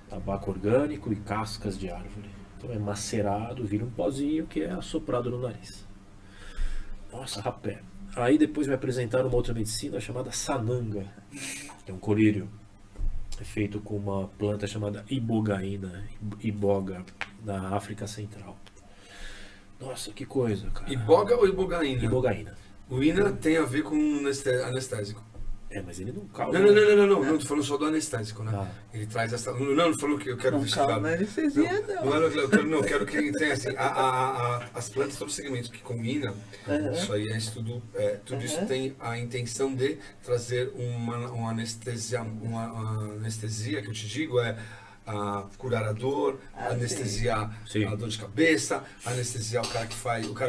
[SPEAKER 3] tabaco orgânico e cascas de árvore. Então é macerado, vira um pozinho que é assoprado no nariz. Nossa, rapé. Aí depois me apresentaram uma outra medicina chamada sananga, que é um colírio. É feito com uma planta chamada ibogaína, iboga, da África Central. Nossa, que coisa, cara.
[SPEAKER 1] Iboga ou ibogaína?
[SPEAKER 3] Ibogaína.
[SPEAKER 1] O ina tem a ver com anestésico.
[SPEAKER 3] Mas ele não causa.
[SPEAKER 1] Não, tô falando só do anestésico, né?
[SPEAKER 3] Ah.
[SPEAKER 1] Ele traz essa. Não falou que eu quero
[SPEAKER 2] Não calma, anestesia,
[SPEAKER 1] Não, quero que tenha assim. As plantas, todos os segmentos que combinam, isso aí é estudo. Tudo isso tem a intenção de trazer uma anestesia. Uma anestesia que eu te digo curar a dor, anestesiar a dor de cabeça, anestesiar o cara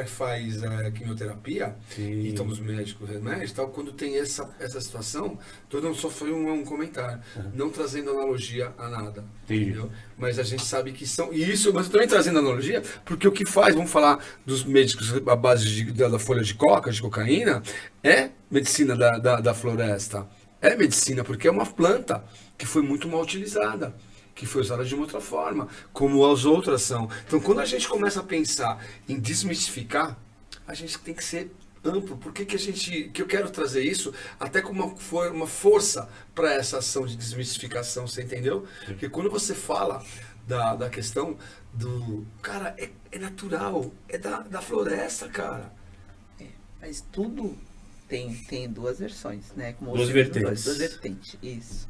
[SPEAKER 1] que faz quimioterapia e toma os médicos remédios e tal. Quando tem essa situação, todo mundo só foi um comentário, não trazendo analogia a nada, entendeu? Mas a gente sabe que são isso, mas eu também trazendo analogia, porque o que faz, vamos falar dos médicos à base da folha de coca, de cocaína, é medicina da floresta, é medicina porque é uma planta que foi muito mal utilizada, que foi usada de uma outra forma, como as outras são. Então, quando a gente começa a pensar em desmistificar, a gente tem que ser amplo. Por que eu quero trazer isso até como uma força para essa ação de desmistificação, você entendeu? Porque quando você fala da questão do... Cara, é natural, é da floresta, cara.
[SPEAKER 2] Mas tudo tem duas versões, né? Como
[SPEAKER 3] duas vertentes.
[SPEAKER 2] Duas vertentes, isso.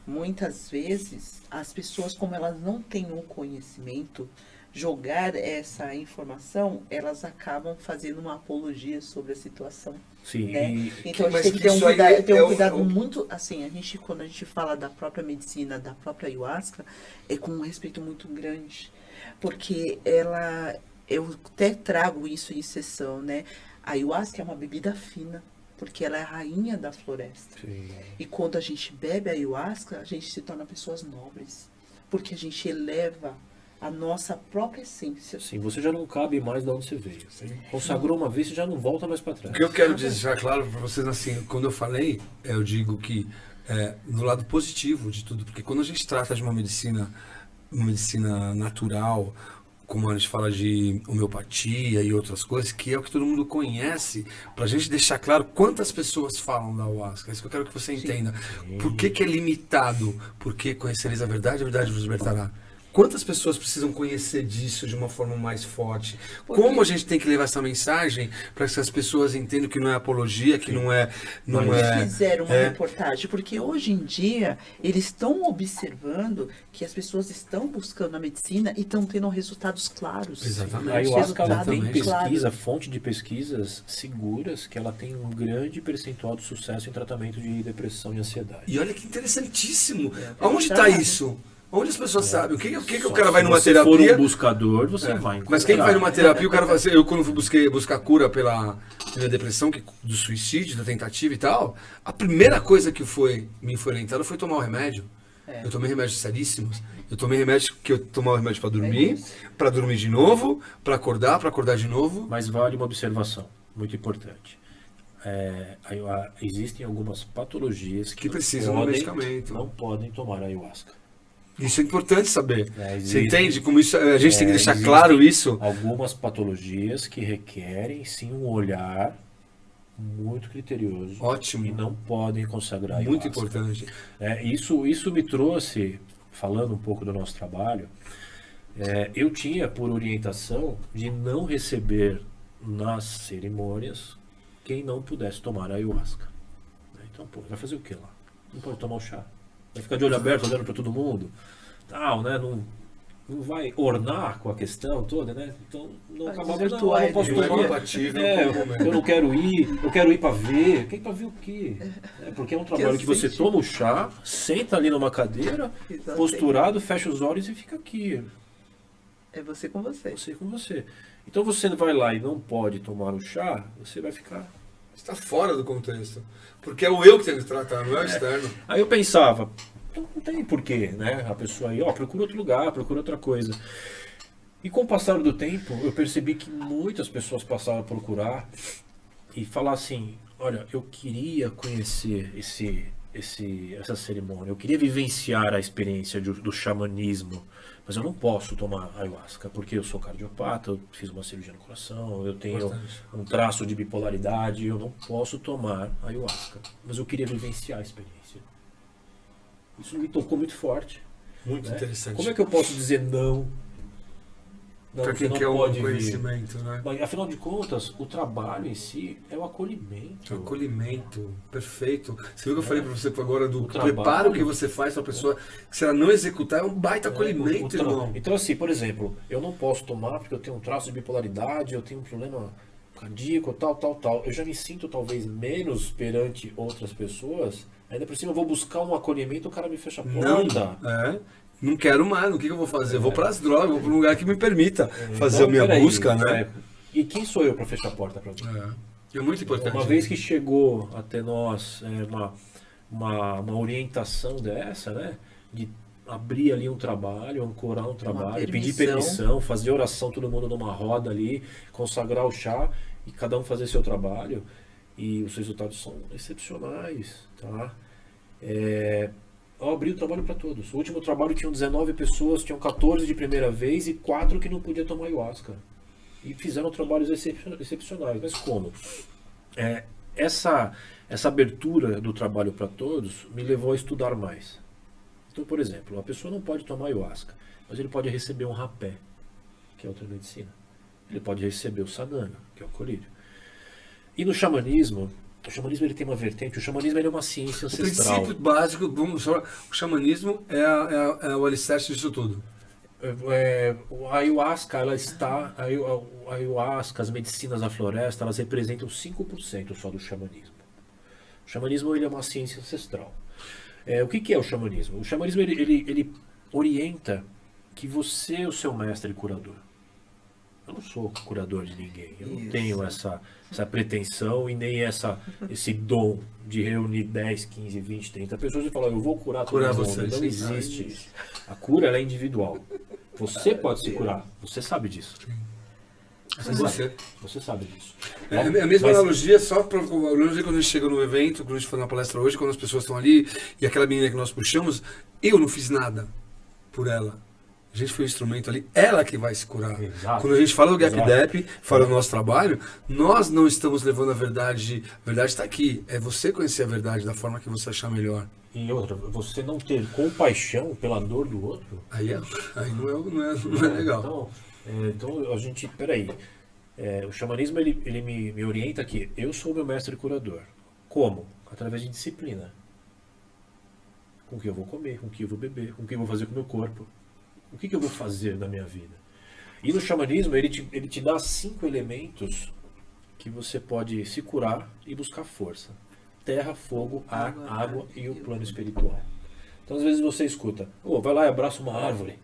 [SPEAKER 2] Muitas vezes, as pessoas, como elas não têm o conhecimento, jogar essa informação, elas acabam fazendo uma apologia sobre a situação.
[SPEAKER 3] Sim.
[SPEAKER 2] Né? Então, a gente tem que ter um cuidado muito, assim, quando a gente fala da própria medicina, da própria ayahuasca, é com um respeito muito grande. Porque eu até trago isso em sessão, né? A ayahuasca é uma bebida fina, porque ela é a rainha da floresta.
[SPEAKER 3] Sim.
[SPEAKER 2] E quando a gente bebe a ayahuasca, a gente se torna pessoas nobres, porque a gente eleva a nossa própria essência.
[SPEAKER 3] Sim, você já não cabe mais de onde você veio. Sim. Consagrou uma vez, você já não volta mais para trás.
[SPEAKER 1] O que eu quero deixar claro para vocês, assim, quando eu falei, eu digo que no lado positivo de tudo, porque quando a gente trata de uma medicina natural, como a gente fala de homeopatia e outras coisas, que é o que todo mundo conhece, pra gente deixar claro quantas pessoas falam da ayahuasca. É isso que eu quero que você entenda. Por que é limitado? Porque conhecereis a verdade vos libertará. Quantas pessoas precisam conhecer disso de uma forma mais forte? Como a gente tem que levar essa mensagem para que as pessoas entendam que não é apologia, que não é...
[SPEAKER 2] Eles fizeram uma reportagem, porque hoje em dia eles estão observando que as pessoas estão buscando a medicina e estão tendo resultados claros.
[SPEAKER 3] Exatamente. A ayahuasca tem pesquisa, fonte de pesquisas seguras que ela tem um grande percentual de sucesso em tratamento de depressão e ansiedade.
[SPEAKER 1] E olha que interessantíssimo. Aonde está isso? Onde as pessoas sabem? O que o cara vai numa terapia?
[SPEAKER 3] Se for um buscador, você vai encontrar.
[SPEAKER 1] Mas quem vai numa terapia, o cara vai... Eu quando fui buscar cura pela depressão, do suicídio, da tentativa e tal, a primeira coisa que me foi orientada foi tomar o remédio. Eu tomei remédios seríssimos. Eu tomei remédio que eu tomava remédio para dormir de novo, para acordar de novo.
[SPEAKER 3] Mas vale uma observação muito importante. Existem algumas patologias que
[SPEAKER 1] precisam de medicamento.
[SPEAKER 3] Não podem tomar ayahuasca.
[SPEAKER 1] Isso é importante saber. Você entende como isso? A gente tem que deixar claro isso.
[SPEAKER 3] Algumas patologias que requerem sim um olhar muito criterioso.
[SPEAKER 1] Ótimo.
[SPEAKER 3] E não podem consagrar
[SPEAKER 1] muito
[SPEAKER 3] ayahuasca.
[SPEAKER 1] Importante.
[SPEAKER 3] Isso me trouxe, falando um pouco do nosso trabalho, eu tinha por orientação de não receber nas cerimônias quem não pudesse tomar ayahuasca. Então, vai fazer o que lá? Não pode tomar o chá. Vai ficar de olho aberto olhando para todo mundo, tal, né? Não vai ornar com a questão toda, né? Então não acabava não posso tomar. Eu não quero ir, eu quero ir para ver. Quem para ver o quê? Porque é um trabalho que você toma o chá, senta ali numa cadeira, posturado, fecha os olhos e fica aqui.
[SPEAKER 2] É você com você.
[SPEAKER 3] Você com você. Então você vai lá e não pode tomar o chá, você vai ficar...
[SPEAKER 1] Está fora do contexto. Porque é o eu que tem que tratar, não é o externo.
[SPEAKER 3] Aí eu pensava, Então não tem porquê, né? A pessoa aí, procura outro lugar, procura outra coisa. E com o passar do tempo, eu percebi que muitas pessoas passaram a procurar e falar assim, olha, eu queria conhecer essa cerimônia, eu queria vivenciar a experiência do xamanismo, mas eu não posso tomar ayahuasca, porque eu sou cardiopata, eu fiz uma cirurgia no coração, eu tenho um traço de bipolaridade, eu não posso tomar ayahuasca, mas eu queria vivenciar a experiência. Isso me tocou muito forte.
[SPEAKER 1] Muito interessante.
[SPEAKER 3] Como é que eu posso dizer não?
[SPEAKER 1] Para quem quer um conhecimento, né?
[SPEAKER 3] Mas, afinal de contas, o trabalho em si é o acolhimento.
[SPEAKER 1] O acolhimento, perfeito. Você viu que eu falei para você agora do
[SPEAKER 3] trabalho,
[SPEAKER 1] preparo que você faz para a pessoa, que se ela não executar, é um baita acolhimento, irmão.
[SPEAKER 3] Então, assim, por exemplo, eu não posso tomar porque eu tenho um traço de bipolaridade, eu tenho um problema cardíaco, tal. Eu já me sinto talvez menos perante outras pessoas. Ainda por cima eu vou buscar um acolhimento, o cara me fecha a porta.
[SPEAKER 1] Não quero mais, o que eu vou fazer? Eu vou para as drogas, vou para um lugar que me permita fazer a minha busca, né?
[SPEAKER 3] E quem sou eu para fechar a porta para alguém?
[SPEAKER 1] É muito importante.
[SPEAKER 3] Uma vez que chegou até nós uma orientação dessa, né? De abrir ali um trabalho, ancorar um trabalho, pedir permissão, fazer oração, todo mundo numa roda ali, consagrar o chá e cada um fazer seu trabalho. E os resultados são excepcionais, tá? Eu abri o trabalho para todos. O último trabalho tinham 19 pessoas, tinham 14 de primeira vez e 4 que não podiam tomar ayahuasca. E fizeram trabalhos excepcionais. Mas como? Essa abertura do trabalho para todos me levou a estudar mais. Então, por exemplo, a pessoa não pode tomar ayahuasca, mas ele pode receber um rapé, que é outra medicina. Ele pode receber o sadhana, que é o colírio. E no xamanismo, ele tem uma vertente, o xamanismo ele é uma ciência ancestral.
[SPEAKER 1] O princípio básico, o xamanismo é o alicerce disso tudo.
[SPEAKER 3] A ayahuasca, a ayahuasca, as medicinas da floresta, elas representam 5% só do xamanismo. O xamanismo ele é uma ciência ancestral. O que é o xamanismo? O xamanismo ele orienta que você é o seu mestre curador. Eu não sou curador de ninguém. Eu não tenho essa pretensão e nem esse dom de reunir 10, 15, 20, 30 pessoas e falar, eu vou curar todo mundo.
[SPEAKER 1] Vocês.
[SPEAKER 3] Não existe isso. A cura ela é individual. Você pode se curar. Você sabe disso. Você sabe disso.
[SPEAKER 1] É a mesma analogia, só para quando a gente chega no evento, quando a gente foi na palestra hoje, quando as pessoas estão ali, e aquela menina que nós puxamos, eu não fiz nada por ela. A gente foi um instrumento ali, ela que vai se curar.
[SPEAKER 3] Exato.
[SPEAKER 1] Quando a gente fala do Gap Dep, fala do nosso trabalho, nós não estamos levando a verdade está aqui. É você conhecer a verdade da forma que você achar melhor.
[SPEAKER 3] E outra, você não ter compaixão pela dor do outro.
[SPEAKER 1] Aí não é legal.
[SPEAKER 3] Então a gente, peraí, o xamanismo ele me orienta que eu sou meu mestre curador. Como? Através de disciplina. Com o que eu vou comer, com o que eu vou beber, com o que eu vou fazer com o meu corpo. O que eu vou fazer na minha vida? E no xamanismo ele te dá 5 elementos que você pode se curar e buscar força. Terra, fogo, ar, água e o plano espiritual. Então às vezes você escuta, vai lá e abraça uma árvore.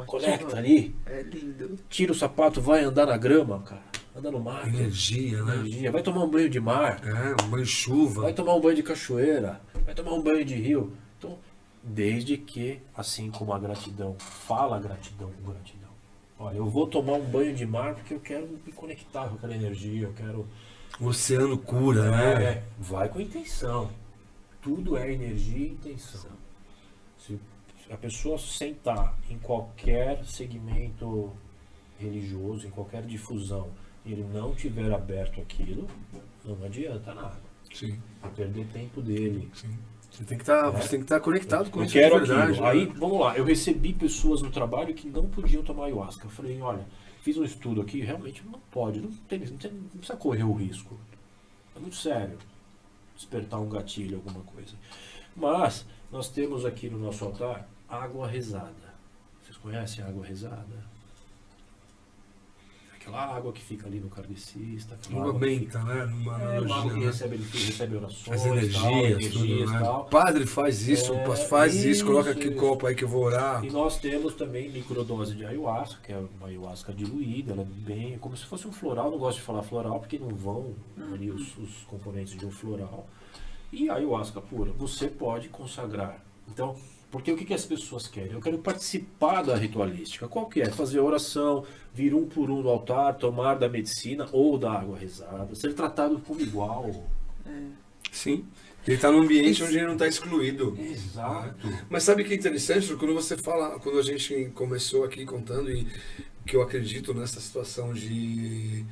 [SPEAKER 3] Conecta ali.
[SPEAKER 2] É lindo.
[SPEAKER 3] Tira o sapato, vai andar na grama, cara. Anda no mar.
[SPEAKER 1] Energia, né?
[SPEAKER 3] Vai tomar um banho de mar.
[SPEAKER 1] Um banho de chuva.
[SPEAKER 3] Vai tomar um banho de cachoeira. Vai tomar um banho de rio. Então, desde que, assim como a gratidão, fala gratidão com gratidão. Olha, eu vou tomar um banho de mar porque eu quero me conectar com aquela energia, eu quero...
[SPEAKER 1] O oceano cura, né?
[SPEAKER 3] Vai com intenção. Tudo é energia e intenção. Se a pessoa sentar em qualquer segmento religioso, em qualquer difusão, e ele não tiver aberto aquilo, não adianta nada.
[SPEAKER 1] Sim.
[SPEAKER 3] Vai perder tempo dele.
[SPEAKER 1] Sim. Você tem que estar conectado com
[SPEAKER 3] eu
[SPEAKER 1] isso
[SPEAKER 3] quero
[SPEAKER 1] de verdade.
[SPEAKER 3] Aquilo. Aí, vamos lá, eu recebi pessoas no trabalho que não podiam tomar ayahuasca. Eu falei, olha, fiz um estudo aqui, realmente não pode, não precisa correr o risco. É muito sério despertar um gatilho, alguma coisa. Mas, nós temos aqui no nosso altar água rezada. Vocês conhecem a água rezada? Aquela água que fica ali no kardecista.
[SPEAKER 1] Água benta, né?
[SPEAKER 3] Uma água que recebe orações,
[SPEAKER 1] as energias, tudo, né?
[SPEAKER 3] Tal.
[SPEAKER 1] Padre faz isso, coloca aqui o copo aí que eu vou orar.
[SPEAKER 3] E nós temos também microdose de ayahuasca, que é uma ayahuasca diluída, ela é bem, como se fosse um floral, não gosto de falar floral porque não vão ali os componentes de um floral. E a ayahuasca pura, você pode consagrar Então, porque o que as pessoas querem? Eu quero participar da ritualística. Qual que é? Fazer oração, vir um por um no altar, tomar da medicina ou da água rezada, ser tratado como igual.
[SPEAKER 1] Sim. Ele está num ambiente onde ele não está excluído.
[SPEAKER 3] Exato.
[SPEAKER 1] Mas sabe o que é interessante? Quando você fala, quando a gente começou aqui contando e que eu acredito nessa situação de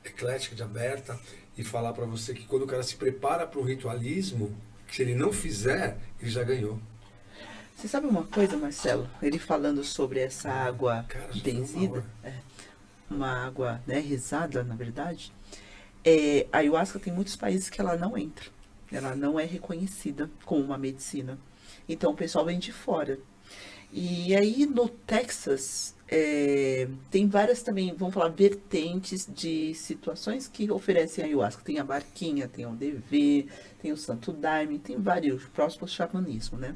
[SPEAKER 1] eclética, de aberta, e falar para você que quando o cara se prepara para o ritualismo, que se ele não fizer, ele já ganhou.
[SPEAKER 2] Você sabe uma coisa, Marcelo? Ele falando sobre essa água
[SPEAKER 1] Cara, já
[SPEAKER 2] benzida,
[SPEAKER 1] foi
[SPEAKER 2] uma água, né, rezada, na verdade. A ayahuasca tem muitos países que ela não entra. Ela não é reconhecida como uma medicina. Então o pessoal vem de fora. E aí no Texas tem várias também, vamos falar, vertentes de situações que oferecem ayahuasca. Tem a barquinha, tem o DV, tem o Santo Daime, tem vários próximos xamanismo, né?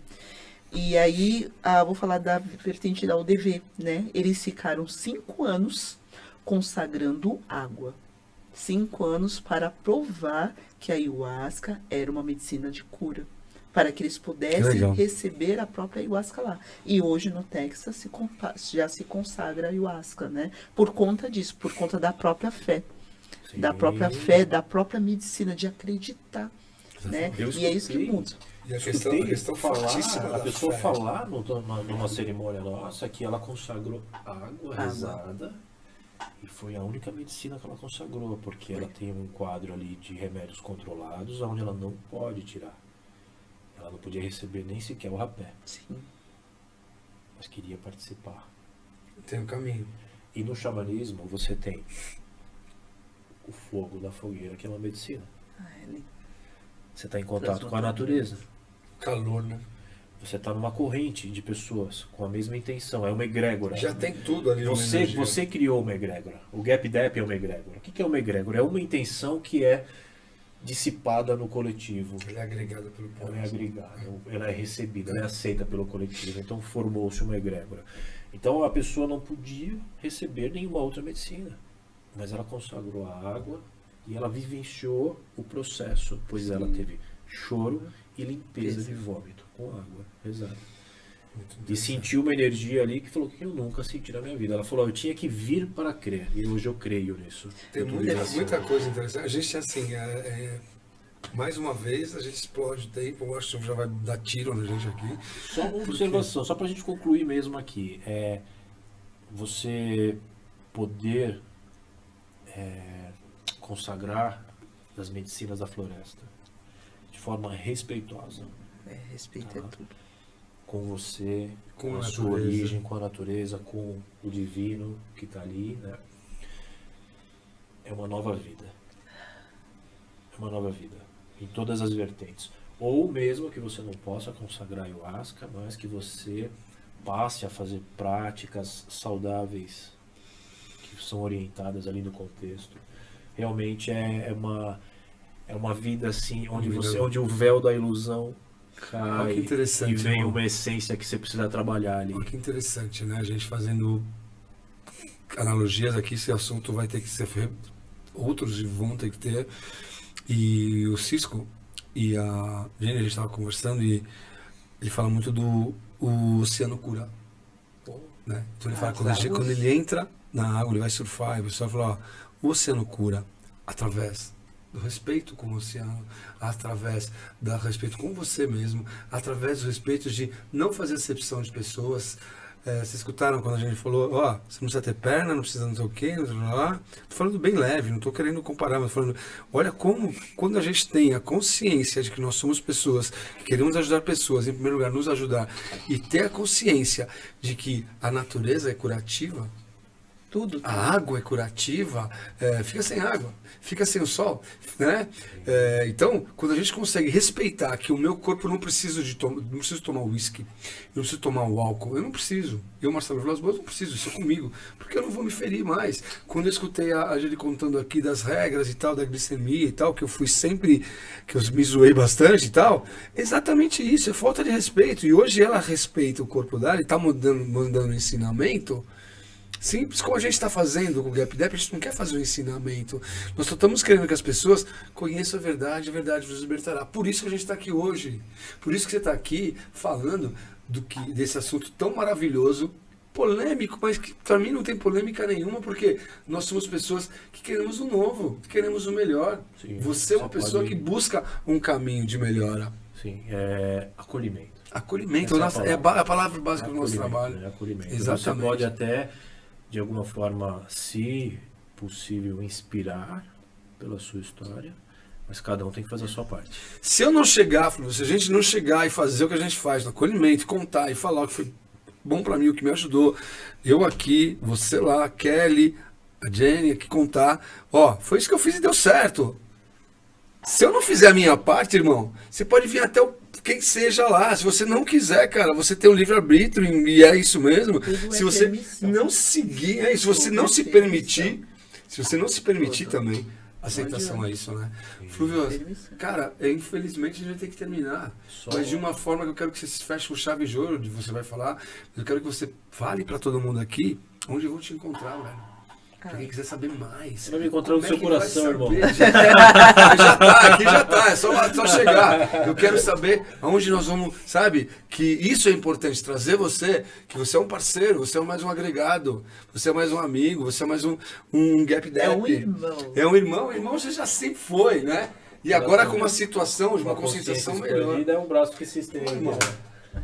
[SPEAKER 2] E aí, vou falar da vertente da UDV, né? Eles ficaram 5 anos consagrando água. 5 anos para provar que a ayahuasca era uma medicina de cura. Para que eles pudessem receber a própria ayahuasca lá. E hoje no Texas já se consagra a ayahuasca, né? Por conta disso, por conta da própria fé.
[SPEAKER 3] Sim.
[SPEAKER 2] Da própria fé, da própria medicina, de acreditar. Né? E é isso que muda.
[SPEAKER 1] E a questão fortíssima
[SPEAKER 3] a
[SPEAKER 1] da
[SPEAKER 3] pessoa
[SPEAKER 1] fé.
[SPEAKER 3] falar numa cerimônia nossa que ela consagrou água rezada e foi a única medicina que ela consagrou, porque ela tem um quadro ali de remédios controlados onde ela não pode tirar. Ela não podia receber nem sequer o rapé.
[SPEAKER 2] Sim.
[SPEAKER 3] Mas queria participar.
[SPEAKER 1] Tem um caminho.
[SPEAKER 3] E no xamanismo você tem o fogo da fogueira, que é uma medicina. Você está em contato com a natureza.
[SPEAKER 1] Calor, né?
[SPEAKER 3] Você está numa corrente de pessoas com a mesma intenção. É uma egrégora.
[SPEAKER 1] Já tem tudo ali.
[SPEAKER 3] Você criou uma egrégora. O Gap Dep é uma egrégora. O que é uma egrégora? É uma intenção que é dissipada no coletivo.
[SPEAKER 1] Ela é agregada pelo povo.
[SPEAKER 3] Ela é agregada, ela é recebida, ela é aceita pelo coletivo. Então formou-se uma egrégora. Então a pessoa não podia receber nenhuma outra medicina. Mas ela consagrou a água e ela vivenciou o processo, pois ela teve choro e limpeza de vômito com água rezada. E sentiu uma energia ali que falou que eu nunca senti na minha vida. Ela falou, eu tinha que vir para crer, e hoje eu creio nisso.
[SPEAKER 1] Tem muita coisa interessante. A gente, assim, mais uma vez, a gente explode o tempo. Eu acho que já vai dar tiro na gente aqui.
[SPEAKER 3] Só uma observação, só para a gente concluir mesmo aqui. Você poder consagrar as medicinas da floresta de forma respeitosa.
[SPEAKER 2] Respeito é tudo.
[SPEAKER 3] Com você,
[SPEAKER 1] Com
[SPEAKER 3] a
[SPEAKER 1] a
[SPEAKER 3] sua
[SPEAKER 1] natureza.
[SPEAKER 3] origem, com a natureza, com o divino que está ali, né? É uma nova vida. É uma nova vida. Em todas as vertentes. Ou mesmo que você não possa consagrar ayahuasca, mas que você passe a fazer práticas saudáveis que são orientadas ali no contexto. Realmente é uma vida assim, onde o véu da ilusão cai
[SPEAKER 1] que interessante,
[SPEAKER 3] e vem
[SPEAKER 1] irmão.
[SPEAKER 3] uma essência que você precisa trabalhar ali.
[SPEAKER 1] Olha que interessante, né? A gente fazendo analogias aqui, esse assunto vai ter que ser outros vão ter que ter. E o Cisco e a gente estava conversando e ele fala muito do oceano cura, né? Então ele fala quando ele entra na água, ele vai surfar e o pessoal fala, ó, o oceano cura através do respeito com o oceano, através do respeito com você mesmo, através do respeito de não fazer acepção de pessoas. Vocês escutaram quando a gente falou, ó, você não precisa ter perna, não precisa não sei o quê, não sei lá. Tô falando bem leve, não tô querendo comparar, mas falando, olha como, quando a gente tem a consciência de que nós somos pessoas, que queremos ajudar pessoas, em primeiro lugar, nos ajudar, e ter a consciência de que a natureza é curativa,
[SPEAKER 2] Tudo.
[SPEAKER 1] a água é curativa, fica sem água, fica sem o sol, né? Então, quando a gente consegue respeitar que o meu corpo não preciso tomar uísque, eu não preciso tomar o álcool, eu não preciso. Eu, Marcelo Vilas Boas, não preciso, isso é comigo, porque eu não vou me ferir mais. Quando eu escutei a Angeli contando aqui das regras e tal, da glicemia e tal, que eu fui sempre, que eu me zoei bastante e tal, exatamente isso, é falta de respeito. E hoje ela respeita o corpo dela e está mudando o ensinamento. Simples como a gente está fazendo com o Gap Dep, a gente não quer fazer um ensinamento. Nós só estamos querendo que as pessoas conheçam a verdade vos libertará. Por isso que a gente está aqui hoje. Por isso que você está aqui falando desse assunto tão maravilhoso, polêmico, mas que para mim não tem polêmica nenhuma, porque nós somos pessoas que queremos o novo, que queremos o melhor.
[SPEAKER 3] Sim,
[SPEAKER 1] você é uma pessoa que busca um caminho de melhora.
[SPEAKER 3] Sim, é acolhimento.
[SPEAKER 1] Acolhimento é a palavra básica do nosso trabalho.
[SPEAKER 3] É acolhimento.
[SPEAKER 1] Exatamente.
[SPEAKER 3] Você pode até, de alguma forma, se possível, inspirar pela sua história, mas cada um tem que fazer a sua parte.
[SPEAKER 1] Se eu não chegar, se a gente não chegar e fazer o que a gente faz no acolhimento, contar e falar o que foi bom pra mim, o que me ajudou, eu aqui, você lá, a Kelly, a Jenny aqui contar, ó, foi isso que eu fiz e deu certo. Se eu não fizer a minha parte, irmão, você pode vir até quem seja lá. Se você não quiser, cara, você tem um livre-arbítrio e é isso mesmo. Se você não seguir, se você não se permitir, também, aceitação é isso, né? Flúvio, cara, infelizmente a gente vai ter que terminar. Mas de uma forma que eu quero que você feche com chave de ouro, você vai falar, eu quero que você fale pra todo mundo aqui onde eu vou te encontrar, velho. Pra quem quiser saber mais.
[SPEAKER 3] Você vai me encontrar no seu coração, irmão.
[SPEAKER 1] Aqui já tá, é só chegar. Eu quero saber aonde nós vamos, sabe? Que isso é importante, trazer você, que você é um parceiro, você é mais um agregado, você é mais um amigo, você é mais um Gap Dep.
[SPEAKER 2] É um irmão.
[SPEAKER 1] É um irmão você já sempre foi, né? E agora com uma situação de uma conscientização melhor.
[SPEAKER 3] É um braço que se estende.
[SPEAKER 1] Irmão,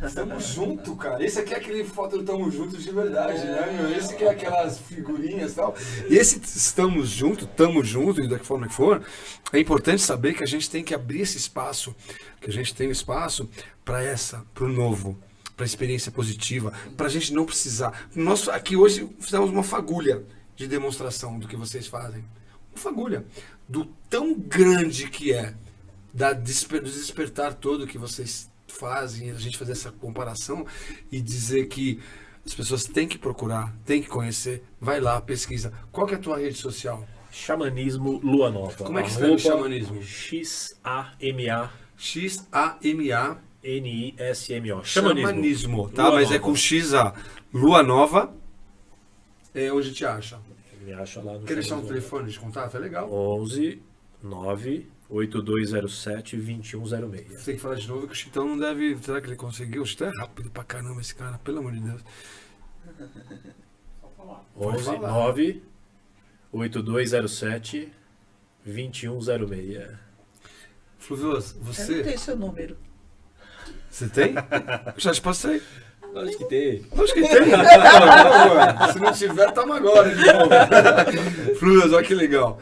[SPEAKER 1] estamos juntos, cara. Esse aqui é aquele foto do Tamo Juntos de verdade, né, meu? Esse aqui é aquelas figurinhas e tal. E esse estamos juntos, tamo junto, e da forma que for, é importante saber que a gente tem que abrir esse espaço, que a gente tem espaço para pro novo, para experiência positiva, pra gente não precisar. Nós aqui hoje fizemos uma fagulha de demonstração do que vocês fazem. Uma fagulha do tão grande que é, do despertar todo que vocês fazem, a gente fazer essa comparação e dizer que as pessoas têm que procurar, têm que conhecer, vai lá, pesquisa. Qual que é a tua rede social?
[SPEAKER 3] Xamanismo Lua Nova.
[SPEAKER 1] Como é que escreve xamanismo?
[SPEAKER 3] X-A-M-A
[SPEAKER 1] X-A-M-A
[SPEAKER 3] N-I-S-M-O.
[SPEAKER 1] Xamanismo, tá?
[SPEAKER 3] Lua
[SPEAKER 1] Mas
[SPEAKER 3] Nova.
[SPEAKER 1] é com X-A. Lua Nova é onde te acha.
[SPEAKER 3] Me acha lá no
[SPEAKER 1] Quer deixar um
[SPEAKER 3] Xamanismo.
[SPEAKER 1] telefone de contato? É legal.
[SPEAKER 3] 11 9 8207 2106.
[SPEAKER 1] Você tem que falar de novo que o Chitão não deve... Será que ele conseguiu? O Chitão é rápido pra caramba esse cara, pelo amor de Deus.
[SPEAKER 3] 11
[SPEAKER 1] falar.
[SPEAKER 3] 9 8207 2106.
[SPEAKER 1] Fluvioso,
[SPEAKER 2] Eu não
[SPEAKER 1] você...
[SPEAKER 2] tenho seu número.
[SPEAKER 1] Você tem? Eu já te passei.
[SPEAKER 3] Lógico que tem.
[SPEAKER 1] Lógico que tem. Não, se não tiver, tamo agora de novo. Fluvioso, olha que legal.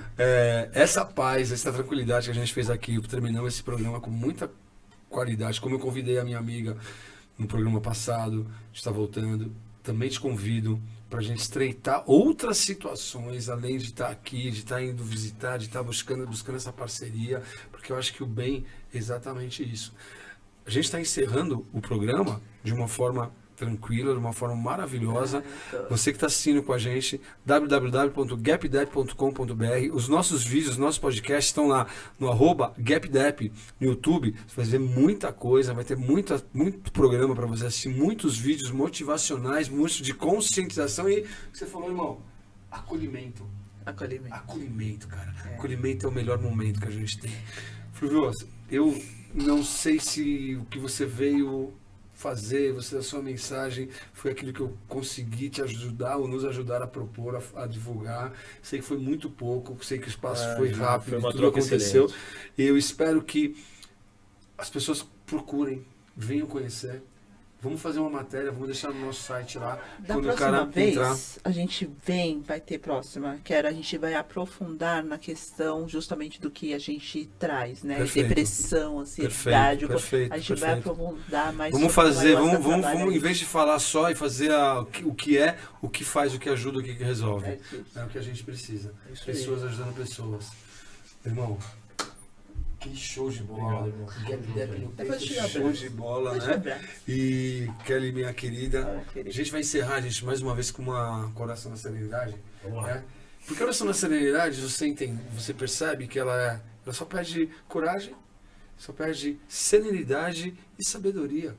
[SPEAKER 1] Essa paz, essa tranquilidade que a gente fez aqui, terminamos esse programa com muita qualidade. Como eu convidei a minha amiga no programa passado, a gente está voltando. Também te convido para a gente estreitar outras situações, além de estar aqui, de estar indo visitar, de estar buscando essa parceria, porque eu acho que o bem é exatamente isso. A gente está encerrando o programa de uma forma tranquila, de uma forma maravilhosa. Você que está assistindo com a gente, www.gapdep.com.br. Os nossos vídeos, os nossos podcasts estão lá no @gapdep no YouTube. Você vai ver muita coisa, vai ter muito programa para você assistir, muitos vídeos motivacionais, muitos de conscientização e, você falou, irmão, acolhimento. Acolhimento, cara. Acolhimento é o melhor momento que a gente tem. Fluvioso, eu não sei se o que você veio fazer, a sua mensagem foi aquilo que eu consegui te ajudar ou nos ajudar a propor, a divulgar. Sei que foi muito pouco, sei que o espaço foi rápido,
[SPEAKER 3] foi
[SPEAKER 1] tudo aconteceu.
[SPEAKER 3] excelente.
[SPEAKER 1] E eu espero que as pessoas procurem, venham conhecer. Vamos fazer uma matéria, vamos deixar no nosso site lá.
[SPEAKER 2] Da
[SPEAKER 1] quando o
[SPEAKER 2] próxima
[SPEAKER 1] cara
[SPEAKER 2] vez,
[SPEAKER 1] entrar.
[SPEAKER 2] a gente vai ter próxima, a gente vai aprofundar na questão justamente do que a gente traz, né?
[SPEAKER 1] Perfeito.
[SPEAKER 2] Depressão, ansiedade,
[SPEAKER 1] Perfeito.
[SPEAKER 2] a gente vai aprofundar mais.
[SPEAKER 1] Vamos
[SPEAKER 2] sobre
[SPEAKER 1] fazer,
[SPEAKER 2] como é o nosso
[SPEAKER 1] vamos
[SPEAKER 2] trabalho.
[SPEAKER 1] em vez de falar só e fazer o que é, o que faz, o que ajuda, o que resolve.
[SPEAKER 2] É isso.
[SPEAKER 1] É o que a gente precisa.
[SPEAKER 3] Isso aí.
[SPEAKER 1] Pessoas ajudando pessoas. Irmão, que show de bola.
[SPEAKER 3] Obrigado, irmão.
[SPEAKER 2] Depois eu te dou
[SPEAKER 1] Show de bola,
[SPEAKER 2] Deixa eu
[SPEAKER 1] né?
[SPEAKER 2] lembrar.
[SPEAKER 1] E Kelly, minha querida,
[SPEAKER 2] Ah, querida.
[SPEAKER 1] a gente vai encerrar, gente, mais uma vez com uma Coração na Serenidade.
[SPEAKER 3] Vamos lá.
[SPEAKER 1] Né? Porque a Oração na Serenidade, você percebe que ela só pede coragem, só pede serenidade e sabedoria.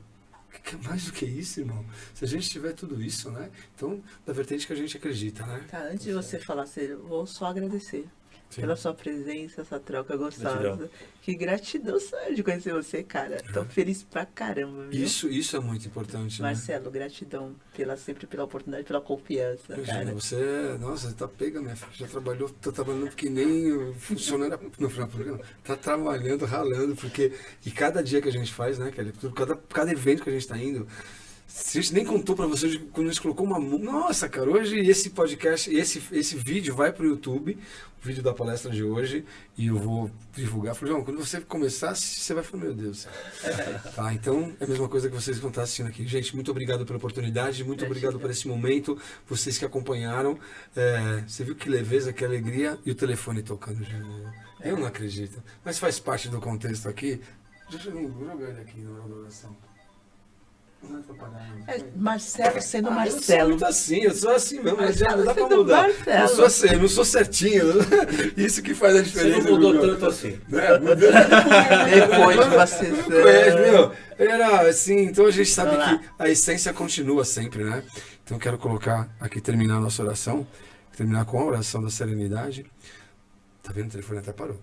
[SPEAKER 1] Mais do que isso, irmão? Se a gente tiver tudo isso, né? Então, da vertente que a gente acredita, né?
[SPEAKER 2] Tá, antes de você falar, eu vou só agradecer.
[SPEAKER 1] Sim.
[SPEAKER 2] Pela sua presença, essa troca gostosa.
[SPEAKER 3] Gratidão.
[SPEAKER 2] Que gratidão, sério, de conhecer você, cara. Tô feliz pra caramba, viu?
[SPEAKER 1] Isso é muito importante, né?
[SPEAKER 2] Marcelo, gratidão sempre pela oportunidade, pela confiança,
[SPEAKER 1] Imagina,
[SPEAKER 2] cara.
[SPEAKER 1] você tá pega, minha filha. Já trabalhou, tá trabalhando que nem funcionário. No final do programa. Tá trabalhando, ralando, porque. E cada dia que a gente faz, né, Kelly? Cada evento que a gente tá indo. A gente nem contou pra vocês quando a gente colocou uma. Nossa, cara, hoje esse podcast, esse vídeo vai pro YouTube, o vídeo da palestra de hoje, e eu vou divulgar. Falei, João, quando você começar, você vai falar, meu Deus. Tá, então é a mesma coisa que vocês vão estar assistindo aqui. Gente, muito obrigado pela oportunidade, muito obrigado por esse momento, vocês que acompanharam. Você viu que leveza, que alegria, e o telefone tocando de novo. Eu não acredito. Mas faz parte do contexto aqui. Deixa eu jogar ele aqui na oração.
[SPEAKER 2] Marcelo sendo
[SPEAKER 1] Eu sou
[SPEAKER 2] Marcelo.
[SPEAKER 1] muito assim, eu sou assim mesmo,
[SPEAKER 2] Marcelo
[SPEAKER 1] não dá pra
[SPEAKER 2] sendo
[SPEAKER 1] mudar.
[SPEAKER 2] Marcelo.
[SPEAKER 1] Eu sou assim, eu não sou certinho. Isso que faz a
[SPEAKER 3] Você
[SPEAKER 1] diferença.
[SPEAKER 3] não mudou
[SPEAKER 1] meu.
[SPEAKER 3] tanto assim.
[SPEAKER 1] Mudou
[SPEAKER 2] Depois de você
[SPEAKER 1] Conhece, meu? Era assim, então a gente sabe
[SPEAKER 2] Vamos lá.
[SPEAKER 1] que a essência continua sempre, né? Então eu quero colocar aqui, terminar a nossa oração, terminar com a oração da serenidade. Tá vendo? O telefone até parou.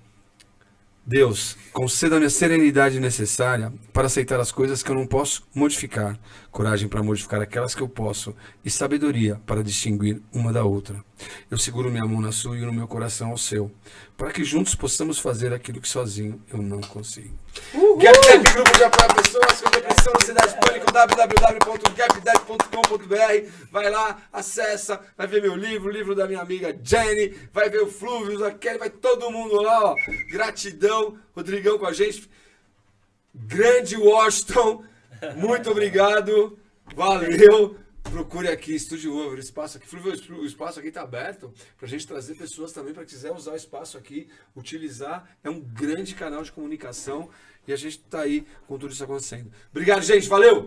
[SPEAKER 1] Deus, conceda-me a serenidade necessária para aceitar as coisas que eu não posso modificar, coragem para modificar aquelas que eu posso e sabedoria para distinguir uma da outra. Eu seguro minha mão na sua e no meu coração ao seu, para que juntos possamos fazer aquilo que sozinho eu não consigo. GapDep, grupo de apoio a pessoas com depressão, ansiedade, pânico, www.gapdep.com.br. Vai lá, acessa, vai ver meu livro, o livro da minha amiga Jenny, vai ver o Flúvio, a Kelly, vai todo mundo lá, ó. Gratidão, Rodrigão com a gente. Grande Washington, muito obrigado, valeu. Procure aqui, Estúdio Over, o espaço aqui. Flúvio, o espaço aqui está aberto para a gente trazer pessoas também para quiser usar o espaço aqui, utilizar. É um grande canal de comunicação e a gente está aí com tudo isso acontecendo. Obrigado, gente. Valeu!